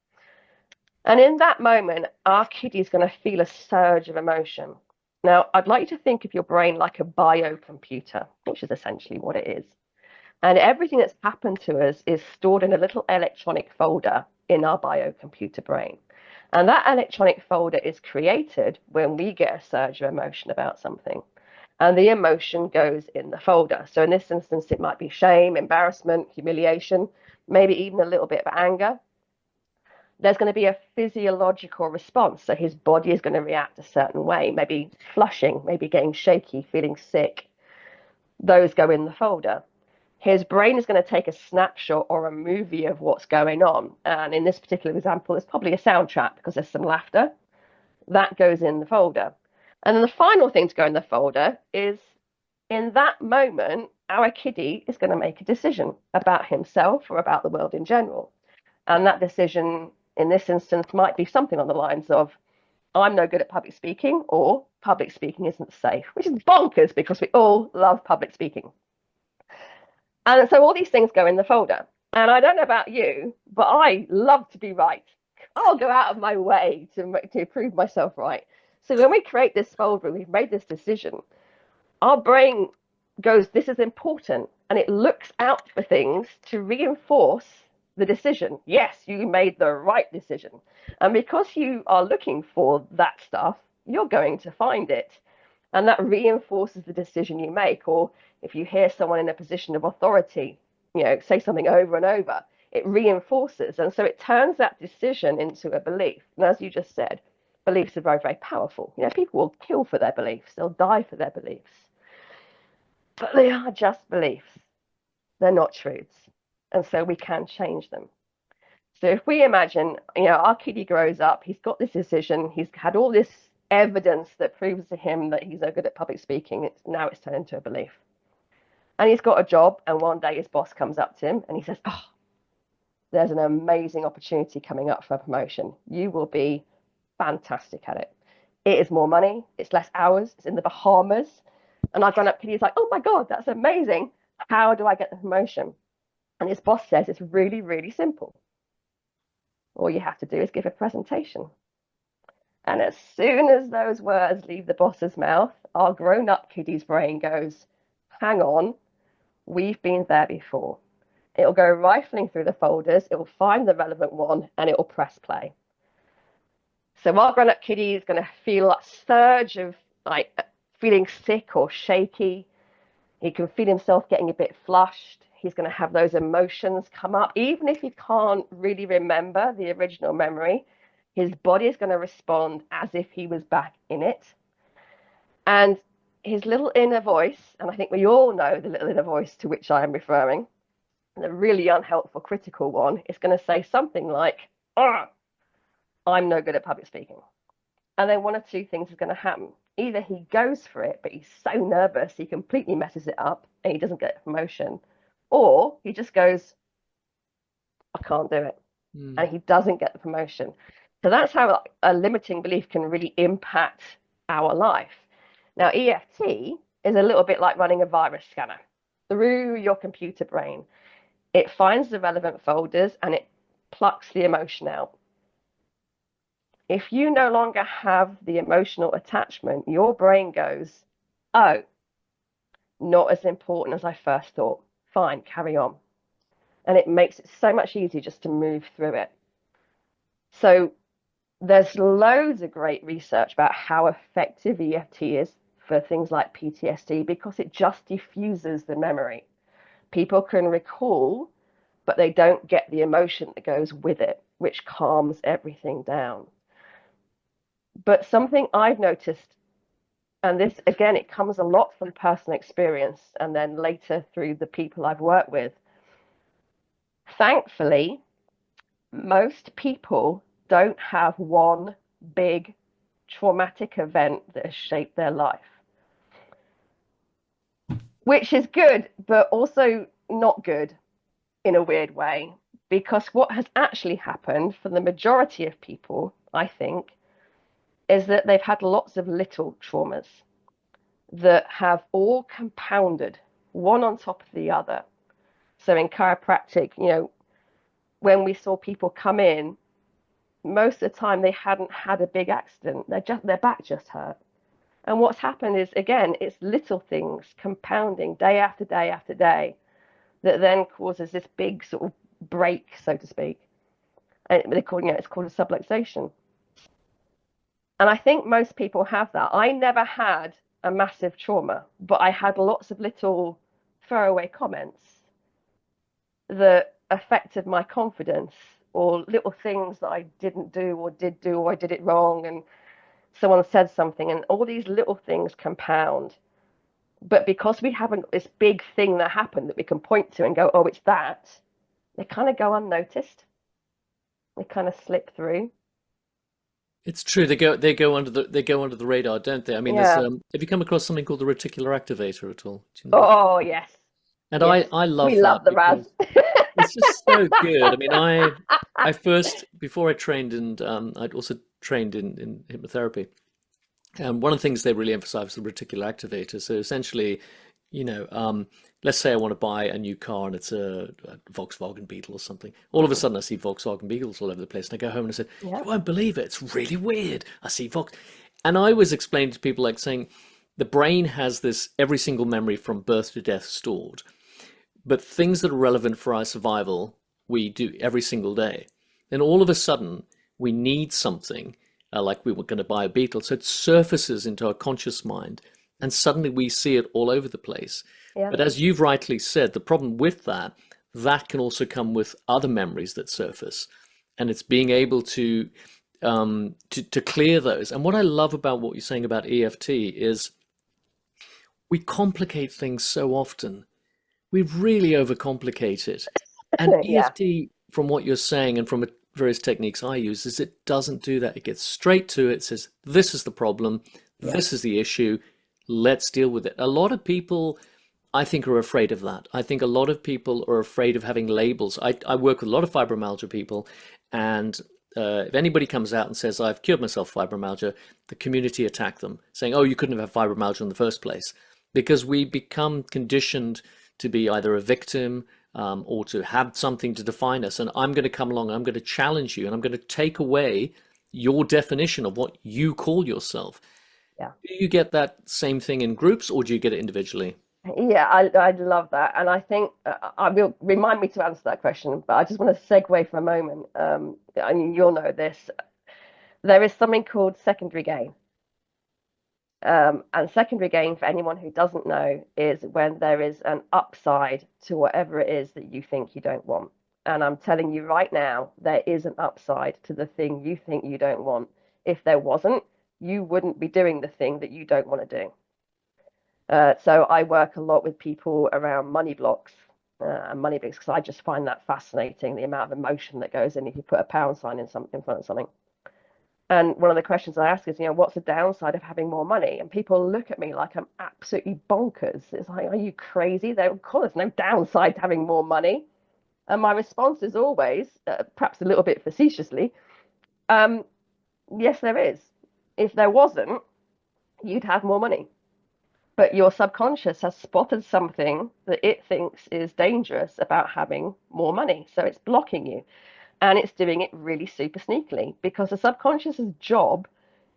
And in that moment, our kiddie is going to feel a surge of emotion. Now, I'd like you to think of your brain like a biocomputer, which is essentially what it is. And everything that's happened to us is stored in a little electronic folder in our biocomputer brain. And that electronic folder is created when we get a surge of emotion about something. And the emotion goes in the folder. So in this instance, it might be shame, embarrassment, humiliation, maybe even a little bit of anger. There's going to be a physiological response. So his body is going to react a certain way, maybe flushing, maybe getting shaky, feeling sick. Those go in the folder. His brain is going to take a snapshot or a movie of what's going on. And in this particular example, it's probably a soundtrack because there's some laughter. That goes in the folder. And then the final thing to go in the folder is, in that moment, our kiddie is going to make a decision about himself or about the world in general. And that decision in this instance might be something on the lines of, I'm no good at public speaking, or public speaking isn't safe, which is bonkers because we all love public speaking. And so all these things go in the folder. And I don't know about you, but I love to be right. I'll go out of my way to prove myself right. So when we create this folder, we've made this decision, our brain goes, this is important. And it looks out for things to reinforce the decision. Yes, you made the right decision. And because you are looking for that stuff, you're going to find it. And that reinforces the decision you make. Or if you hear someone in a position of authority, say something over and over, it reinforces. And so it turns that decision into a belief. And as you just said, beliefs are very, very powerful. People will kill for their beliefs, they'll die for their beliefs, but they are just beliefs. They're not truths. And so we can change them. So if we imagine, our kiddie grows up, he's got this decision, he's had all this evidence that proves to him that he's no good at public speaking. Now it's turned into a belief. And he's got a job, and one day his boss comes up to him and he says, "Oh, there's an amazing opportunity coming up for a promotion. You will be fantastic at it. It is more money, it's less hours, it's in the Bahamas." And our grown-up kiddie's like, "Oh my God, that's amazing. How do I get the promotion?" And his boss says, "It's really, really simple. All you have to do is give a presentation." And as soon as those words leave the boss's mouth, our grown-up kiddie's brain goes, "Hang on, we've been there before." It'll go rifling through the folders, it will find the relevant one, and it will press play. So our grown-up kiddie is going to feel that surge of like feeling sick or shaky. He can feel himself getting a bit flushed. He's going to have those emotions come up. Even if he can't really remember the original memory, his body is going to respond as if he was back in it. And his little inner voice, and I think we all know the little inner voice to which I am referring, the really unhelpful, critical one, is going to say something like, "Oh, I'm no good at public speaking." And then one of two things is going to happen. Either he goes for it, but he's so nervous he completely messes it up and he doesn't get a promotion, or he just goes, "I can't do it," and he doesn't get the promotion. So that's how a limiting belief can really impact our life. Now, EFT is a little bit like running a virus scanner through your computer brain. It finds the relevant folders and it plucks the emotion out. If you no longer have the emotional attachment, your brain goes, "Oh, not as important as I first thought. Fine, carry on." And it makes it so much easier just to move through it. So there's loads of great research about how effective EFT is for things like PTSD because it just diffuses the memory. People can recall, but they don't get the emotion that goes with it, which calms everything down. But something I've noticed, and this, again, it comes a lot from personal experience and then later through the people I've worked with. Thankfully, most people don't have one big traumatic event that has shaped their life, which is good, but also not good in a weird way, because what has actually happened for the majority of people, I think, is that they've had lots of little traumas that have all compounded one on top of the other. So in chiropractic, when we saw people come in, most of the time they hadn't had a big accident. Their back just hurt. And what's happened is, again, it's little things compounding day after day after day that then causes this big sort of break, so to speak. And it's called a subluxation. And I think most people have that. I never had a massive trauma, but I had lots of little throwaway comments that affected my confidence, or little things that I didn't do or did do, or I did it wrong, and someone said something, and all these little things compound. But because we haven't got this big thing that happened that we can point to and go, "Oh, it's that," they kind of go unnoticed. They kind of slip through. It's true. They go under the radar, don't they? I mean, there's Yeah. have you come across something called the reticular activator at all? Do you know? Oh, yes. And Yes. I We love love that the Raz. because it's just so good. I mean, I first before I trained and I'd also trained in hypnotherapy. And one of the things they really emphasize is the reticular activator. So essentially, let's say I want to buy a new car and it's a Volkswagen Beetle or something. All of a sudden, I see Volkswagen Beetles all over the place, and I go home and I said, Yeah. "You won't believe it. It's really weird. I see Volks," and I always explain to people like saying, the brain has this every single memory from birth to death stored, but things that are relevant for our survival, we do every single day. Then all of a sudden, we need something, like we were going to buy a Beetle. So it surfaces into our conscious mind, and suddenly we see it all over the place. Yeah. But as you've rightly said, the problem with that, that can also come with other memories that surface, and it's being able to clear those. And what I love about what you're saying about EFT is we complicate things so often. We really overcomplicate it. And Yeah, EFT, from what you're saying and from various techniques I use, is it doesn't do that. It gets straight to it, says, this is the problem, yeah, this is the issue, let's deal with it. A lot of people, I think, are afraid of that. I think a lot of people are afraid of having labels. I work with a lot of fibromyalgia people, and if anybody comes out and says, I've cured myself of fibromyalgia, the community attack them, saying, oh, you couldn't have had fibromyalgia in the first place. Because we become conditioned to be either a victim or to have something to define us. And I'm going to come along, I'm going to challenge you, and I'm going to take away your definition of what you call yourself. yeah. Do you get that same thing in groups, or do you get it individually? Yeah, I love that, and I think I will remind me to answer that question, but I just want to segue for a moment. I mean, you'll know this. There is something called secondary gain, and secondary gain, for anyone who doesn't know, is when there is an upside to whatever it is that you think you don't want. And I'm telling you right now, there is an upside to the thing you think you don't want. If there wasn't, you wouldn't be doing the thing that you don't want to do. So I work a lot with people around money blocks and money blocks because I just find that fascinating, the amount of emotion that goes in if you put a pound sign in front of something. And one of the questions I ask is, what's the downside of having more money? And people look at me like I'm absolutely bonkers. It's like, are you crazy? Of course, there's no downside to having more money. And my response is always, perhaps a little bit facetiously, um, yes, there is. If there wasn't, you'd have more money. But your subconscious has spotted something that it thinks is dangerous about having more money. So it's blocking you. And it's doing it really super sneakily because the subconscious's job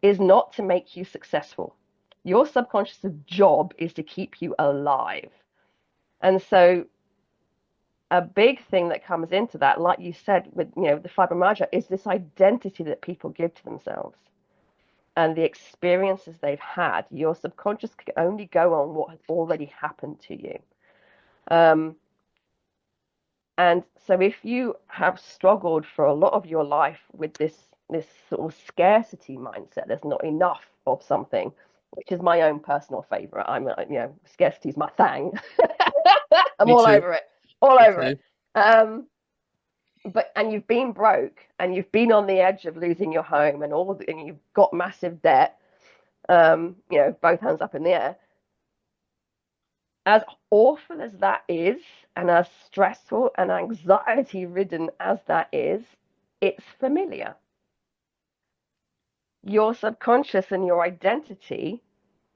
is not to make you successful. Your subconscious's job is to keep you alive. And so a big thing that comes into that, like you said, with the fibromyalgia, is this identity that people give to themselves and the experiences they've had. Your subconscious can only go on what has already happened to you. Um, and so if you have struggled for a lot of your life with this sort of scarcity mindset, there's not enough of something, which is my own personal favorite. Scarcity is my thing. I'm Me all too. over it, all Me over it. too. Um, and you've been broke and you've been on the edge of losing your home and you've got massive debt. Both hands up in the air. As awful as that is, and as stressful and anxiety ridden as that is, it's familiar. Your subconscious and your identity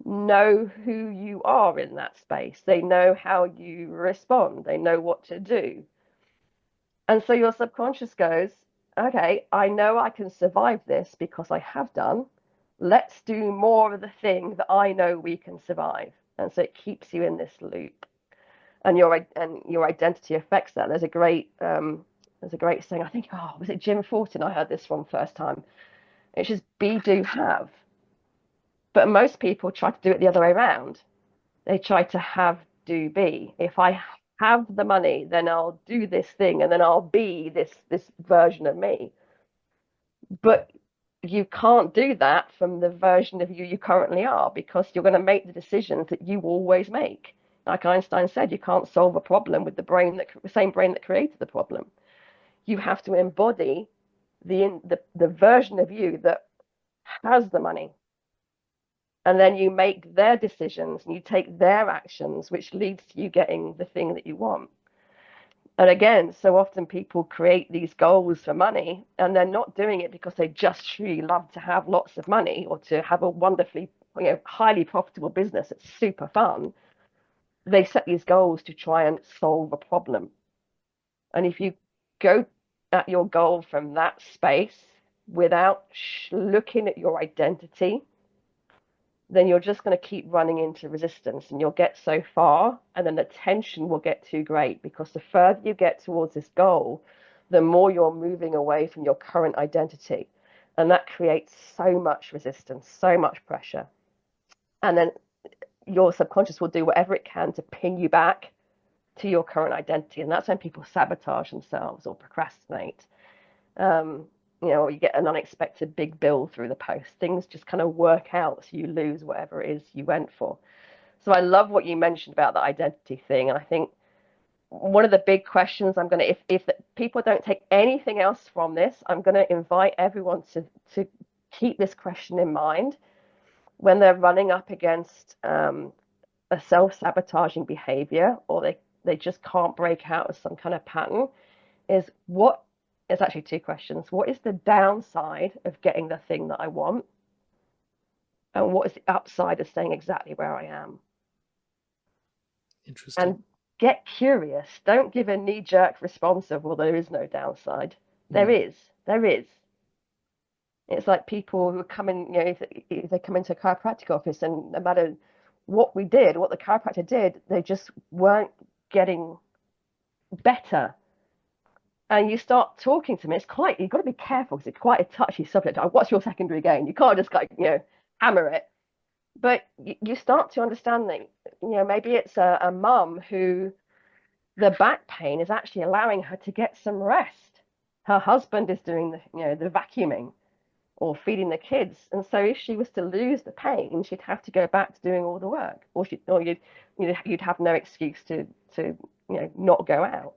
know who you are in that space. They know how you respond, they know what to do. And so your subconscious goes, okay, I know I can survive this because I have done. Let's do more of the thing that I know we can survive. And so it keeps you in this loop. And your identity affects that. There's a great saying. I think, was it Jim Fortin? I heard this from first time. It's just be, do, have. But most people try to do it the other way around. They try to have, do, be. If I have the money, then I'll do this thing, and then I'll be this version of me. But you can't do that from the version of you currently are because you're going to make the decisions that you always make. Like Einstein said, you can't solve a problem with the same brain that created the problem. You have to embody the version of you that has the money, and then you make their decisions and you take their actions, which leads to you getting the thing that you want. And again, so often people create these goals for money and they're not doing it because they just truly love to have lots of money or to have a wonderfully, highly profitable business. It's super fun. They set these goals to try and solve a problem. And if you go at your goal from that space without looking at your identity, then you're just going to keep running into resistance and you'll get so far and then the tension will get too great because the further you get towards this goal, the more you're moving away from your current identity. And that creates so much resistance, so much pressure. And then your subconscious will do whatever it can to pin you back to your current identity. And that's when people sabotage themselves or procrastinate. Um, or you get an unexpected big bill through the post. Things just kind of work out, so you lose whatever it is you went for. So I love what you mentioned about the identity thing. And I think one of the big questions I'm going to, if people don't take anything else from this, I'm going to invite everyone to keep this question in mind when they're running up against a self-sabotaging behavior, or they just can't break out of some kind of pattern. Is what It's actually two questions. What is the downside of getting the thing that I want? And what is the upside of staying exactly where I am? Interesting. And get curious. Don't give a knee-jerk response of, well, there is no downside. There Mm. is. There is. It's like people who come in, if they come into a chiropractic office, and no matter what we did, what the chiropractor did, they just weren't getting better. And you start talking to me, you've got to be careful because it's quite a touchy subject. What's your secondary gain? You can't just hammer it. But you start to understand that, maybe it's a mum who the back pain is actually allowing her to get some rest. Her husband is doing the vacuuming or feeding the kids. And so if she was to lose the pain, she'd have to go back to doing all the work, or you'd have no excuse to not go out.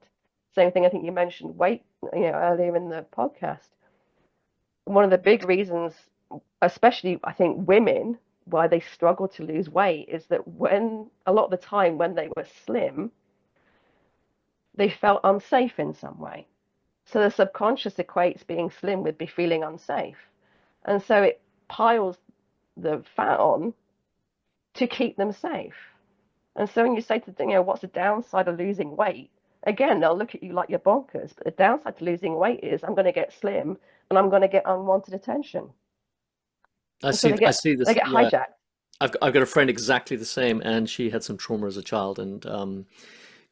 Same thing, I think you mentioned weight, earlier in the podcast. One of the big reasons, especially I think women, why they struggle to lose weight is that when a lot of the time when they were slim, they felt unsafe in some way. So the subconscious equates being slim with be feeling unsafe. And so it piles the fat on to keep them safe. And so when you say to them, what's the downside of losing weight? Again, they'll look at you like you're bonkers. But the downside to losing weight is I'm going to get slim and I'm going to get unwanted attention. I And so see. I see they this. get Yeah, hijacked. I've got a friend exactly the same, and she had some trauma as a child, and got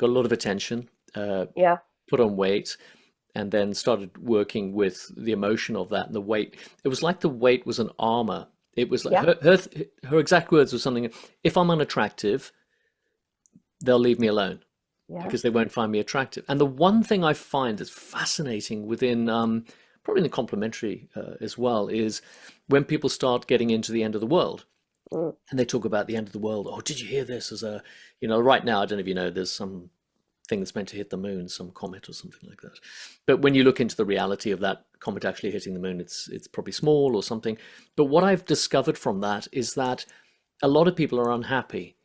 a lot of attention. Yeah, Put on weight, and then started working with the emotion of that and the weight. It was like the weight was an armor. It was like yeah, her exact words were something. If I'm unattractive, they'll leave me alone yeah, because they won't find me attractive. And the one thing I find that's fascinating within probably in the complementary as well is when people start getting into the end of the world mm, and they talk about the end of the world. Oh, did you hear this? As a, right now, I don't know if you know, there's some thing that's meant to hit the moon, some comet or something like that. But when you look into the reality of that comet actually hitting the moon, it's probably small or something. But what I've discovered from that is that a lot of people are unhappy.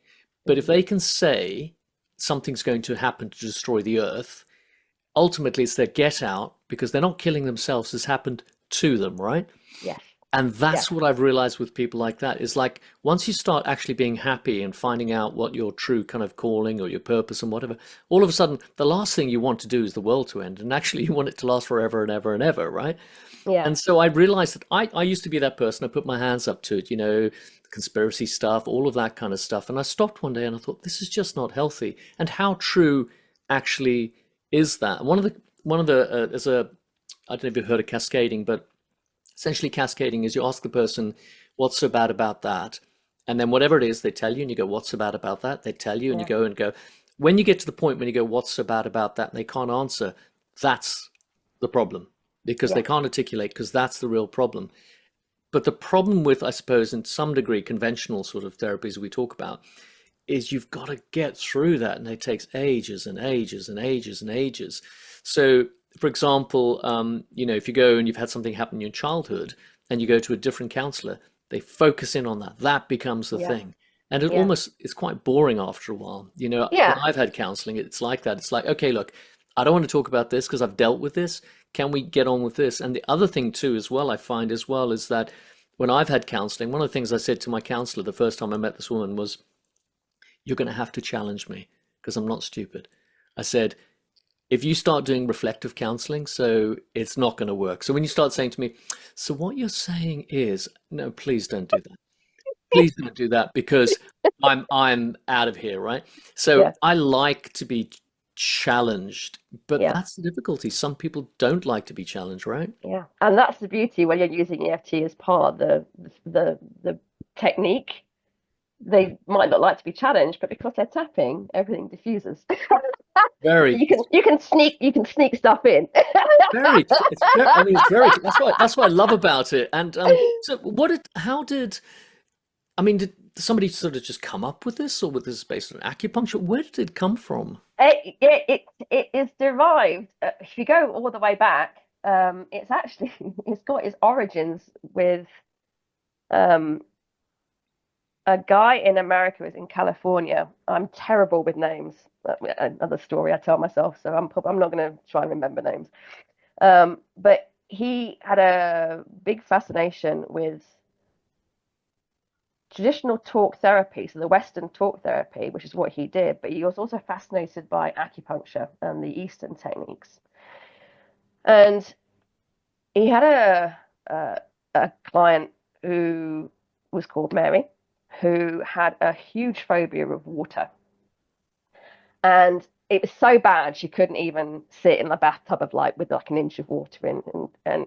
But if mm, they can say something's going to happen to destroy the earth, ultimately it's their get out because they're not killing themselves, it's happened to them, right? yes, And yes, that's what I've realized with people like that is like once you start actually being happy and finding out what your true kind of calling or your purpose and whatever, all of a sudden the last thing you want to do is the world to end. And actually you want it to last forever and ever and ever, right? yeah, And so I realized that I used to be that person. I put my hands up to it, conspiracy stuff, all of that kind of stuff. And I stopped one day and I thought, this is just not healthy. And how true actually is that? There's a, I don't know if you've heard of cascading, but essentially cascading is you ask the person, what's so bad about that? And then whatever it is, they tell you, and you go, what's so bad about that? They tell you, and you yeah, go and go. When you get to the point when you go, what's so bad about that? And they can't answer, that's the problem because they yes, can't articulate, because that's the real problem. But the problem with, I suppose, in some degree, conventional sort of therapies we talk about is you've got to get through that, and it takes ages and ages and ages and ages. So, for example, if you go and you've had something happen in your childhood, and you go to a different counselor, they focus in on that. That becomes the yeah, thing, and it yeah, almost it's quite boring after a while. When yeah, I've had counseling, it's like that. It's like, okay, look, I don't want to talk about this because I've dealt with this. Can we get on with this? And the other thing too, as well, I find as well is that when I've had counseling, one of the things I said to my counselor the first time I met this woman was, you're going to have to challenge me because I'm not stupid. I said, if you start doing reflective counseling, so it's not going to work. So when you start saying to me, so what you're saying is, no, please don't do that. Please don't do that because I'm out of here, right? So yeah, I like to be challenged, but yeah, that's the difficulty. Some people don't like to be challenged, right? yeah. And that's the beauty when you're using EFT as part of the technique. They might not like to be challenged, but because they're tapping, everything diffuses. Very, You can sneak stuff in. very. It's very. I mean, it's very. That's what I love about it. And so, How did? I mean, did somebody sort of just come up with this, or was this based on acupuncture? Where did it come from? It is derived. If you go all the way back, it's actually it's got its origins with um, a guy in America is in California. I'm terrible with names. Another story I tell myself, so I'm not going to try and remember names. But he had a big fascination with traditional talk therapy, so the Western talk therapy, which is what he did. But he was also fascinated by acupuncture and the Eastern techniques. And he had a client who was called Mary, who had a huge phobia of water. And it was so bad she couldn't even sit in the bathtub of with like an inch of water in. And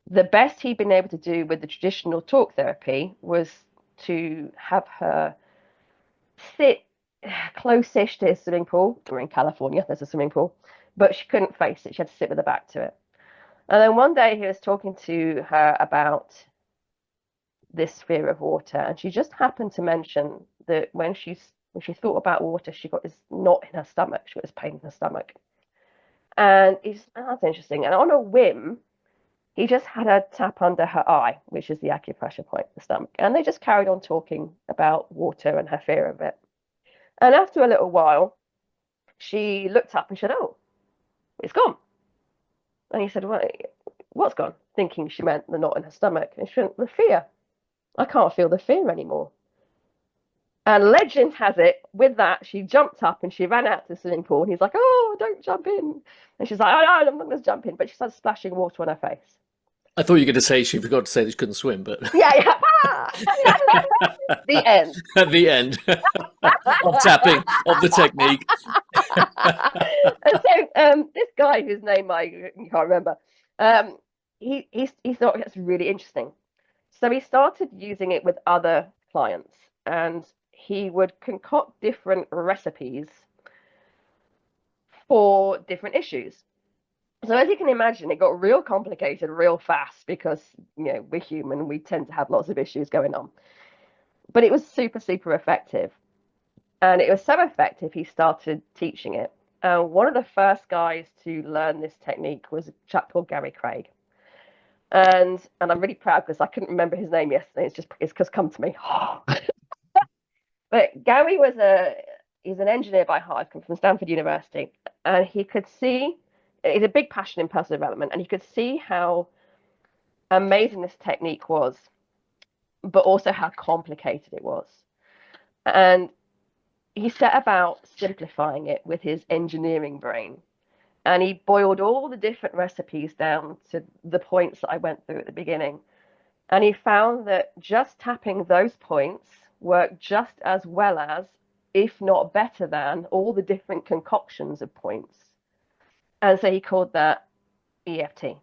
the best he'd been able to do with the traditional talk therapy was to have her sit close-ish to his swimming pool. We're in California, there's a swimming pool, but she couldn't face it. She had to sit with her back to it. And then one day he was talking to her about this fear of water, and she just happened to mention that when she thought about water, she got this knot in her stomach. She got this pain in her stomach, and he's that's interesting. And on a whim, he just had her tap under her eye, which is the acupressure point in the stomach, and they just carried on talking about water and her fear of it. And after a little while, she looked up and said, "Oh, it's gone." And he said, "Well, what's gone?" Thinking she meant the knot in her stomach. And she went, "The fear. I can't feel the fear anymore." And legend has it, with that, she jumped up and she ran out to the swimming pool. And he's like, "Oh, don't jump in." And she's like, "Oh, no, I'm not going to jump in." But she started splashing water on her face. I thought you were going to say she forgot to say that she couldn't swim, but Yeah, yeah. The end. at the end of tapping of the technique. And so this guy whose name I can't remember, he thought that's really interesting. So he started using it with other clients, and he would concoct different recipes for different issues. So as you can imagine, it got real complicated real fast because we're human, we tend to have lots of issues going on. But it was super, super effective. And it was so effective, he started teaching it. One of the first guys to learn this technique was a chap called Gary Craig. And I'm really proud because I couldn't remember his name yesterday. It's just come to me. But Gary he's an engineer by heart, come from Stanford University, and he could see he's a big passion in personal development, and he could see how amazing this technique was, but also how complicated it was. And he set about simplifying it with his engineering brain. And he boiled all the different recipes down to the points that I went through at the beginning. And he found that just tapping those points worked just as well as, if not better than, all the different concoctions of points. And so he called that EFT.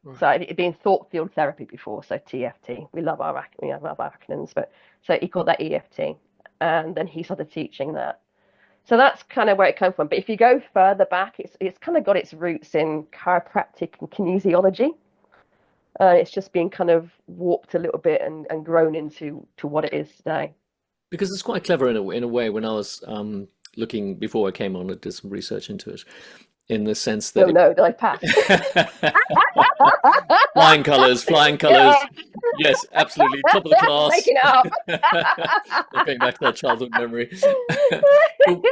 Right. So it'd been thought field therapy before, so TFT. We love our acronyms, but so he called that EFT. And then he started teaching that. So that's kind of where it came from. But if you go further back, it's kind of got its roots in chiropractic and kinesiology. It's just been kind of warped a little bit and grown into what it is today. Because it's quite clever in a way. When I was looking before I came on, I did some research into it, in the sense that no, I passed. Flying colours. Yeah. Yes, absolutely, top of the class. Making it up. Going back to that childhood memory.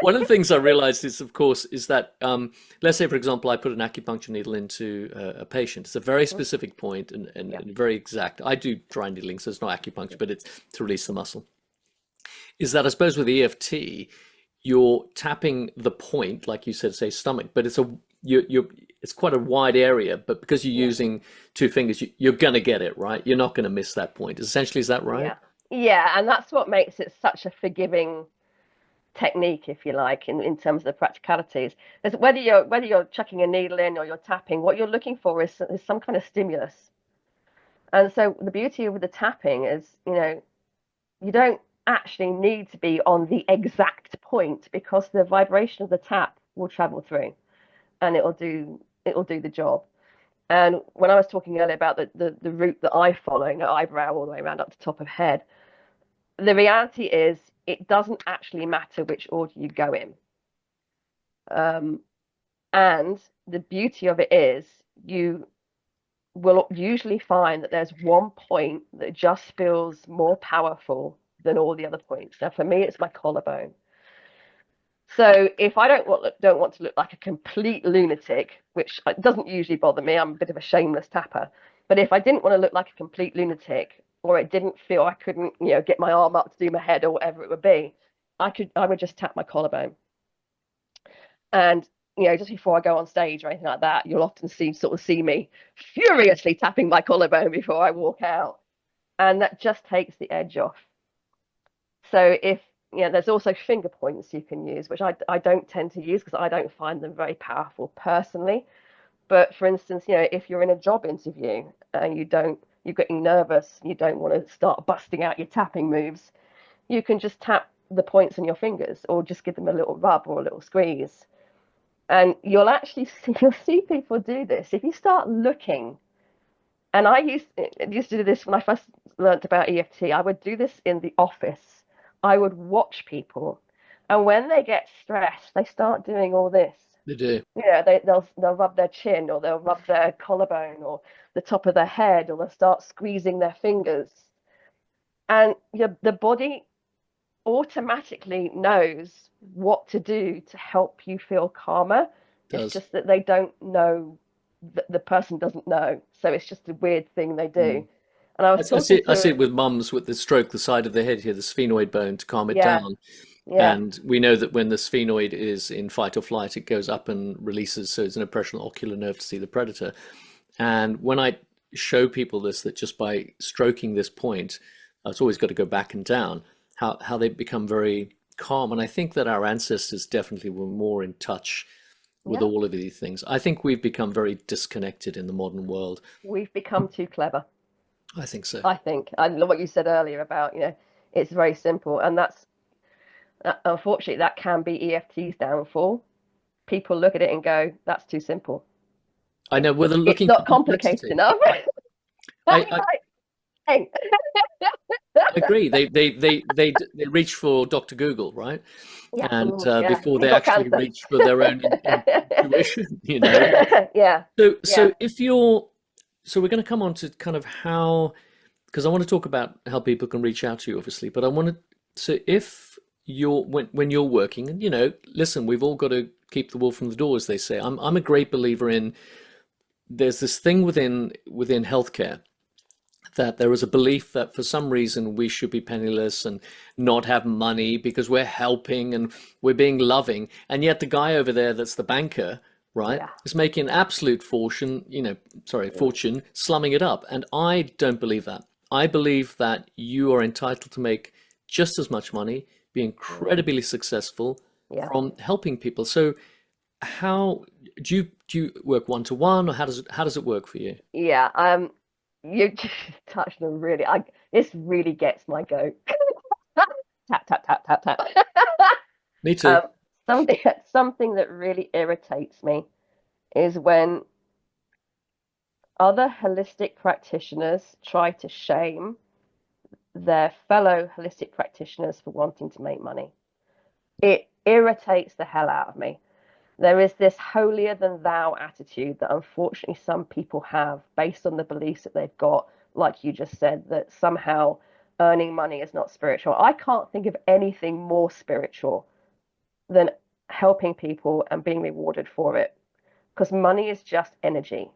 One of the things I realized is, of course, is that let's say, for example, I put an acupuncture needle into a patient. It's a very specific point and very exact. I do dry needling, so it's not acupuncture, but it's to release the muscle. Is that I suppose with EFT, you're tapping the point, like you said, say stomach, but it's it's quite a wide area, but because you're using two fingers, you're going to get it, right? You're not going to miss that point. Essentially, is that right? Yeah, and that's what makes it such a forgiving technique, if you like, in terms of the practicalities. There's, whether you're chucking a needle in or you're tapping, what you're looking for is some kind of stimulus. And so the beauty of the tapping is, you don't actually need to be on the exact point, because the vibration of the tap will travel through, and it'll do the job. And when I was talking earlier about the route that I follow, eyebrow all the way around up to top of head, the reality is it doesn't actually matter which order you go in. And the beauty of it is you will usually find that there's one point that just feels more powerful than all the other points. Now, for me, it's my collarbone. So if I don't want to look like a complete lunatic, which doesn't usually bother me, I'm a bit of a shameless tapper. But if I didn't want to look like a complete lunatic, or it didn't feel I couldn't, get my arm up to do my head or whatever it would be, I would just tap my collarbone. And just before I go on stage or anything like that, you'll often see me furiously tapping my collarbone before I walk out, and that just takes the edge off. So if there's also finger points you can use, which I don't tend to use because I don't find them very powerful personally. But for instance, if you're in a job interview and you're getting nervous, you don't want to start busting out your tapping moves, you can just tap the points on your fingers or just give them a little rub or a little squeeze. And you'll see people do this. If you start looking, and I used to do this when I first learnt about EFT, I would do this in the office. I would watch people, and when they get stressed, they start doing all this. They do. Yeah, they'll rub their chin, or they'll rub their collarbone, or the top of their head, or they'll start squeezing their fingers. And the body automatically knows what to do to help you feel calmer. It's just that they don't know, the person doesn't know. So it's just a weird thing they do. And I was talking I see to, it with mums with the stroke the side of the head here, the sphenoid bone to calm it yeah, down. yeah, And we know that when the sphenoid is in fight or flight, it goes up and releases, so it's an oppressional ocular nerve to see the predator. And when I show people this, that just by stroking this point, it's always got to go back and down, how they become very calm. And I think that our ancestors definitely were more in touch with yeah. all of these things. I think we've become very disconnected in the modern world. We've become too clever. I think so. I think. I love what you said earlier about, it's very simple, and that's unfortunately that can be EFT's downfall. People look at it and go, "That's too simple. I know, we're It's looking for not complicated complexity. enough." I Hey. agree. They reach for Dr. Google, right? Yeah, And yeah. before they You've got actually cancer. reach for their own intuition, you know. Yeah, So, yeah, so if you're, so we're going to come on to kind of how, because I want to talk about how people can reach out to you, obviously, but I want to, so if you're, when you're working, and listen, we've all got to keep the wool from the door, as they say. I'm a great believer in, there's this thing within healthcare that there is a belief that for some reason we should be penniless and not have money because we're helping and we're being loving. And yet the guy over there that's the banker, right, yeah. is making an absolute fortune, fortune slumming it up. And I don't believe that. I believe that you are entitled to make just as much money, be Mm, incredibly successful yeah, from helping people. So how do you work one to one, or how does it work for you? yeah. You just touched on really. This really gets my goat. Tap tap tap tap tap. Me too. Um, something that really irritates me is when other holistic practitioners try to shame their fellow holistic practitioners for wanting to make money. It irritates the hell out of me. There is this holier than thou attitude that unfortunately some people have based on the beliefs that they've got, like you just said, that somehow earning money is not spiritual. I can't think of anything more spiritual than helping people and being rewarded for it, because money is just energy.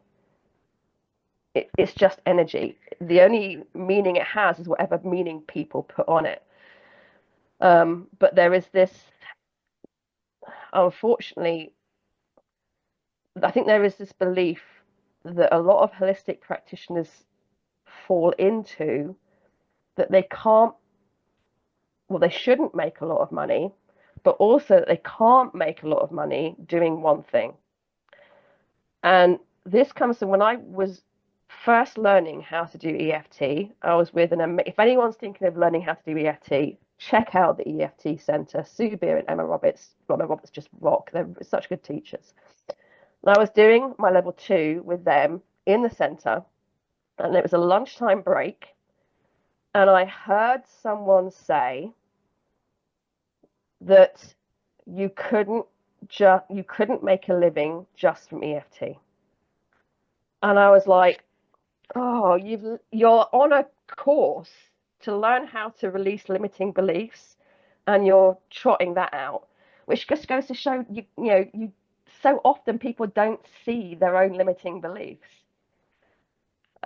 It's just energy. The only meaning it has is whatever meaning people put on it. But there is this, unfortunately, I think there is this belief that a lot of holistic practitioners fall into, that they can't, well, they shouldn't make a lot of money, but also that they can't make a lot of money doing one thing. And this comes from when I was first learning how to do EFT. I was with if anyone's thinking of learning how to do EFT, check out the EFT Centre. Sue Beer and Emma Roberts. Emma Roberts just rock. They're such good teachers. And I was doing my level 2 with them in the centre, and it was a lunchtime break, and I heard someone say that you couldn't make a living just from EFT. And I was like, oh, you're on a course to learn how to release limiting beliefs, and you're trotting that out, which just goes to show you so often people don't see their own limiting beliefs.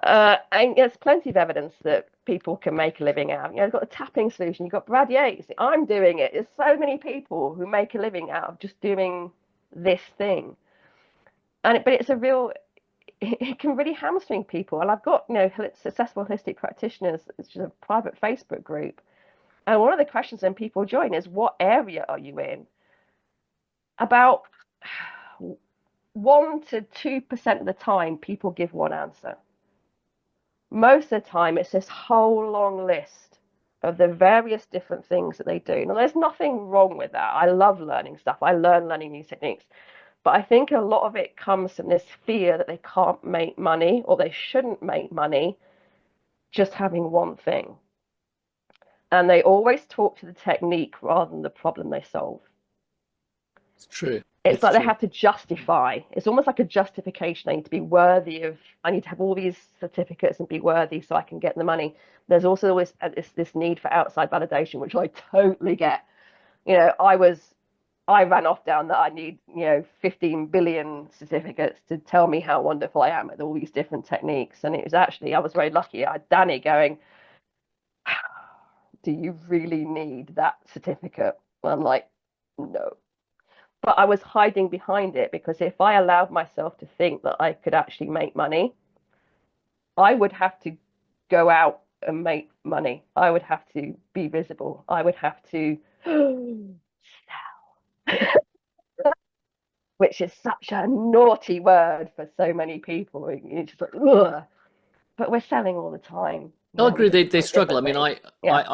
And there's plenty of evidence that people can make a living out. You've got the tapping solution, you've got Brad Yates. I'm doing it. There's so many people who make a living out of just doing this thing. But it can really hamstring people. And I've got, successful holistic practitioners, which is a private Facebook group. And one of the questions when people join is, what area are you in? About 1 to 2% of the time, people give one answer. Most of the time, it's this whole long list of the various different things that they do. Now, there's nothing wrong with that. I love learning stuff. I learning new techniques. But I think a lot of it comes from this fear that they can't make money, or they shouldn't make money just having one thing. And they always talk to the technique rather than the problem they solve. It's true. It's like they have to justify. It's almost like a justification. I need to be worthy of, I need to have all these certificates and be worthy so I can get the money. There's also always this need for outside validation, which I totally get. I ran off down that I need, 15 billion certificates to tell me how wonderful I am with all these different techniques. And it was actually, I was very lucky. I had Danny going, do you really need that certificate? And I'm like, no. But I was hiding behind it, because if I allowed myself to think that I could actually make money, I would have to go out and make money. I would have to be visible. I would have to sell, which is such a naughty word for so many people. It's just like, ugh. But we're selling all the time. I agree. They struggle. I mean, I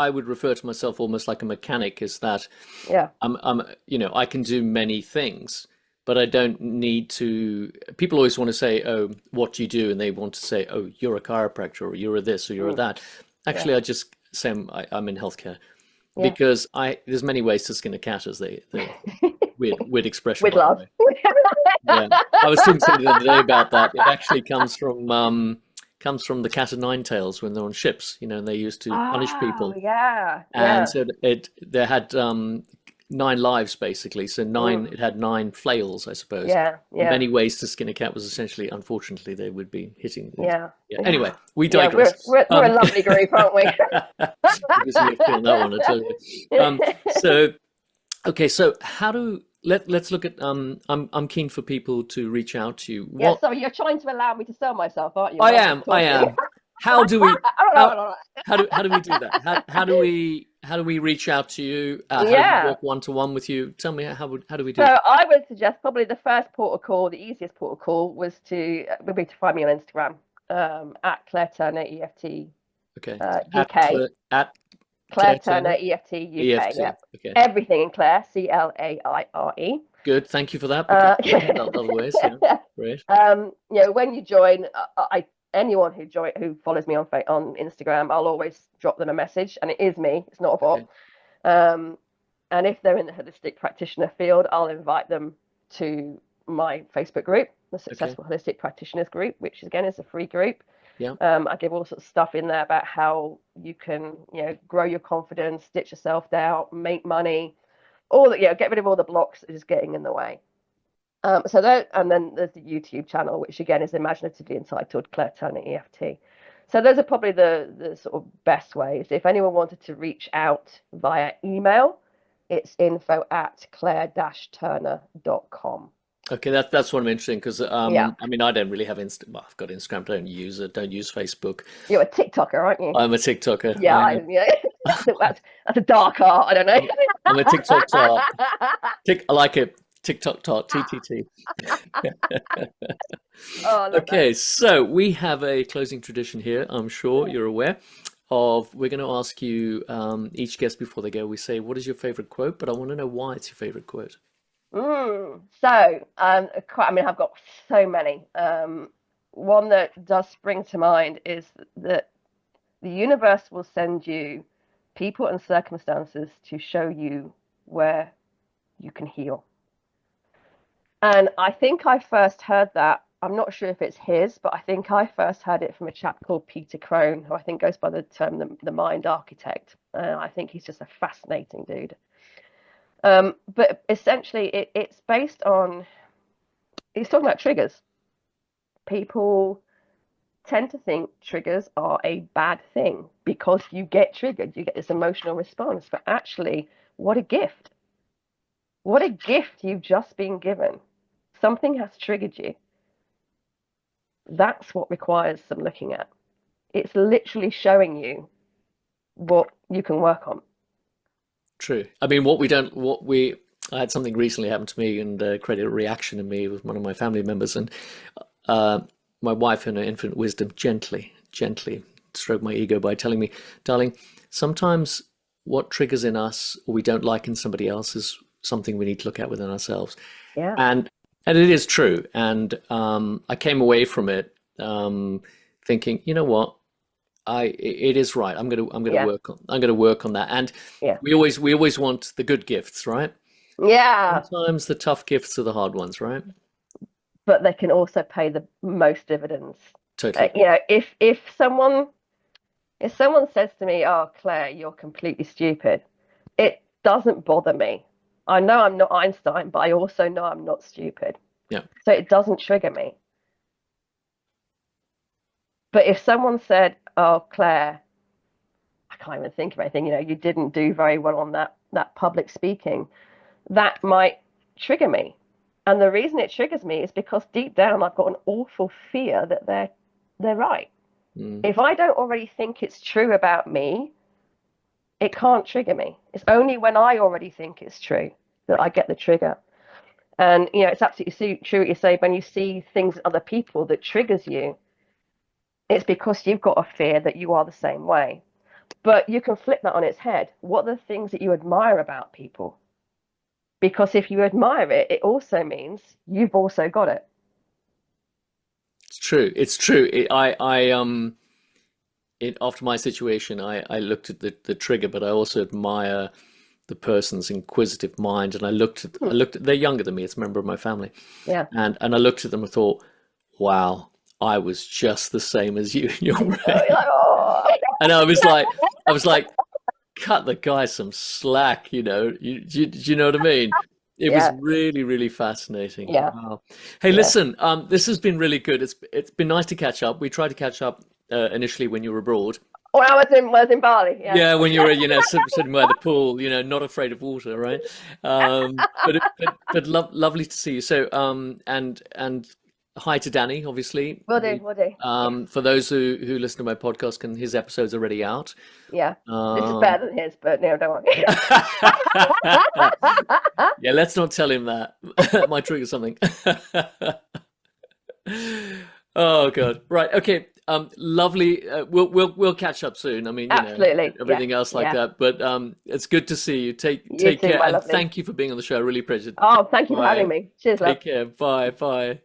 would refer to myself almost like a mechanic. Is that I can do many things, but I don't need to. People always want to say, "Oh, what do you do?" And they want to say, "Oh, you're a chiropractor, or you're a this, or you're a that." Actually, I just say I'm in healthcare, because there's many ways to skin a cat, as the weird expression. With love. Yeah, I was talking to somebody the other day about that. It actually comes from the cat o' nine tails when they're on ships, and they used to punish people. And so they had 9 lives basically. So it had 9 flails, I suppose. Many ways to skin a cat was essentially, unfortunately, they would be hitting. Anyway, we digress. We're a lovely group, aren't we? On that one, I tell you. So let's look at. I'm keen for people to reach out to you. So you're trying to allow me to sell myself, aren't you? I am. How do we? How do we do that? How do we reach out to you? How do we work one-to-one with you? Tell me how do we do? So I would suggest probably the first port of call, the easiest port of call, would be to find me on Instagram at Claire Turner EFT. Okay. UK. Claire Turner EFT UK. Yeah. Okay. Everything in Claire, CLAIRE. Good. Thank you for that. Other ways. Great. When you join, anyone who follows me on Instagram, I'll always drop them a message, and it is me. It's not a bot. Okay. And if they're in the holistic practitioner field, I'll invite them to my Facebook group, the Successful Holistic Practitioners group, which again is a free group. Yeah. I give all sorts of stuff in there about how you can, grow your confidence, ditch your self-doubt, make money, all that, get rid of all the blocks that is getting in the way. And then there's the YouTube channel, which again is imaginatively entitled Claire Turner EFT. So those are probably the sort of best ways. If anyone wanted to reach out via email, it's info@claire-turner.com. Okay, that's what I'm interested in, because I mean, I don't really have I've got Instagram, don't use it, don't use Facebook. You're a TikToker, aren't you? I'm a TikToker. Yeah. That's a dark art. I don't know. I'm a TikTok tart. I like it. TikTok tart. TTT. Okay, so we have a closing tradition here. I'm sure you're aware of, we're going to ask you, each guest before they go, we say, what is your favorite quote? But I want to know why it's your favorite quote. I mean, I've got so many. One that does spring to mind is that the universe will send you people and circumstances to show you where you can heal. And I think I first heard that. I'm not sure if it's his, but I think I first heard it from a chap called Peter Crone, who I think goes by the term the mind architect. I think he's just a fascinating dude. But essentially, it's based on, he's talking about triggers. People tend to think triggers are a bad thing because you get triggered, you get this emotional response. But actually, what a gift. What a gift you've just been given. Something has triggered you. That's what requires some looking at. It's literally showing you what you can work on. True. I mean, I had something recently happen to me and created a reaction in me with one of my family members, and my wife, in her infinite wisdom, gently stroked my ego by telling me, darling, sometimes what triggers in us or we don't like in somebody else is something we need to look at within ourselves. Yeah. And it is true. And I came away from it thinking, you know what? It is right. I'm gonna work on that. And Yeah. we always want the good gifts, right? Yeah. Sometimes the tough gifts are the hard ones, right? But they can also pay the most dividends. Totally. If someone says to me, "Oh, Claire, you're completely stupid," it doesn't bother me. I know I'm not Einstein, but I also know I'm not stupid. Yeah. So it doesn't trigger me. But if someone said, "Oh, Claire, I can't even think of anything, you didn't do very well on that public speaking," that might trigger me. And the reason it triggers me is because deep down I've got an awful fear that they're right. If I don't already think it's true about me, it can't trigger me. It's only when I already think it's true that I get the trigger. And it's absolutely true what you say. When you see things in other people that triggers you, it's because you've got a fear that you are the same way. But you can flip that on its head. What are the things that you admire about people? Because if you admire it, it also means you've also got it. It's true. It's true. After my situation, I looked at the trigger, but I also admire the person's inquisitive mind. And I looked at, they're younger than me. It's a member of my family. Yeah. And I looked at them and thought, wow, I was just the same as you. You're right. And I was like, cut the guy some slack, Do you know what I mean? It was really, really fascinating. Yeah. Wow. Hey, listen, this has been really good. It's been nice to catch up. We tried to catch up initially when you were abroad. When I was in Bali. Yeah. Yeah, when you were, sitting by the pool, not afraid of water, right? But lovely to see you. So, and hi to Danny, obviously. Will do. For those who listen to my podcast, his episode's already out. Yeah. This is better than his, but no, don't worry. Yeah, let's not tell him that. That might trigger something. Oh God. Right. Okay. Lovely. We'll catch up soon. I mean, absolutely. Everything else like that. But it's good to see you. Take care, and thank you for being on the show. I really appreciate it. Oh, thank you for having me. Cheers, love. Take care. Bye.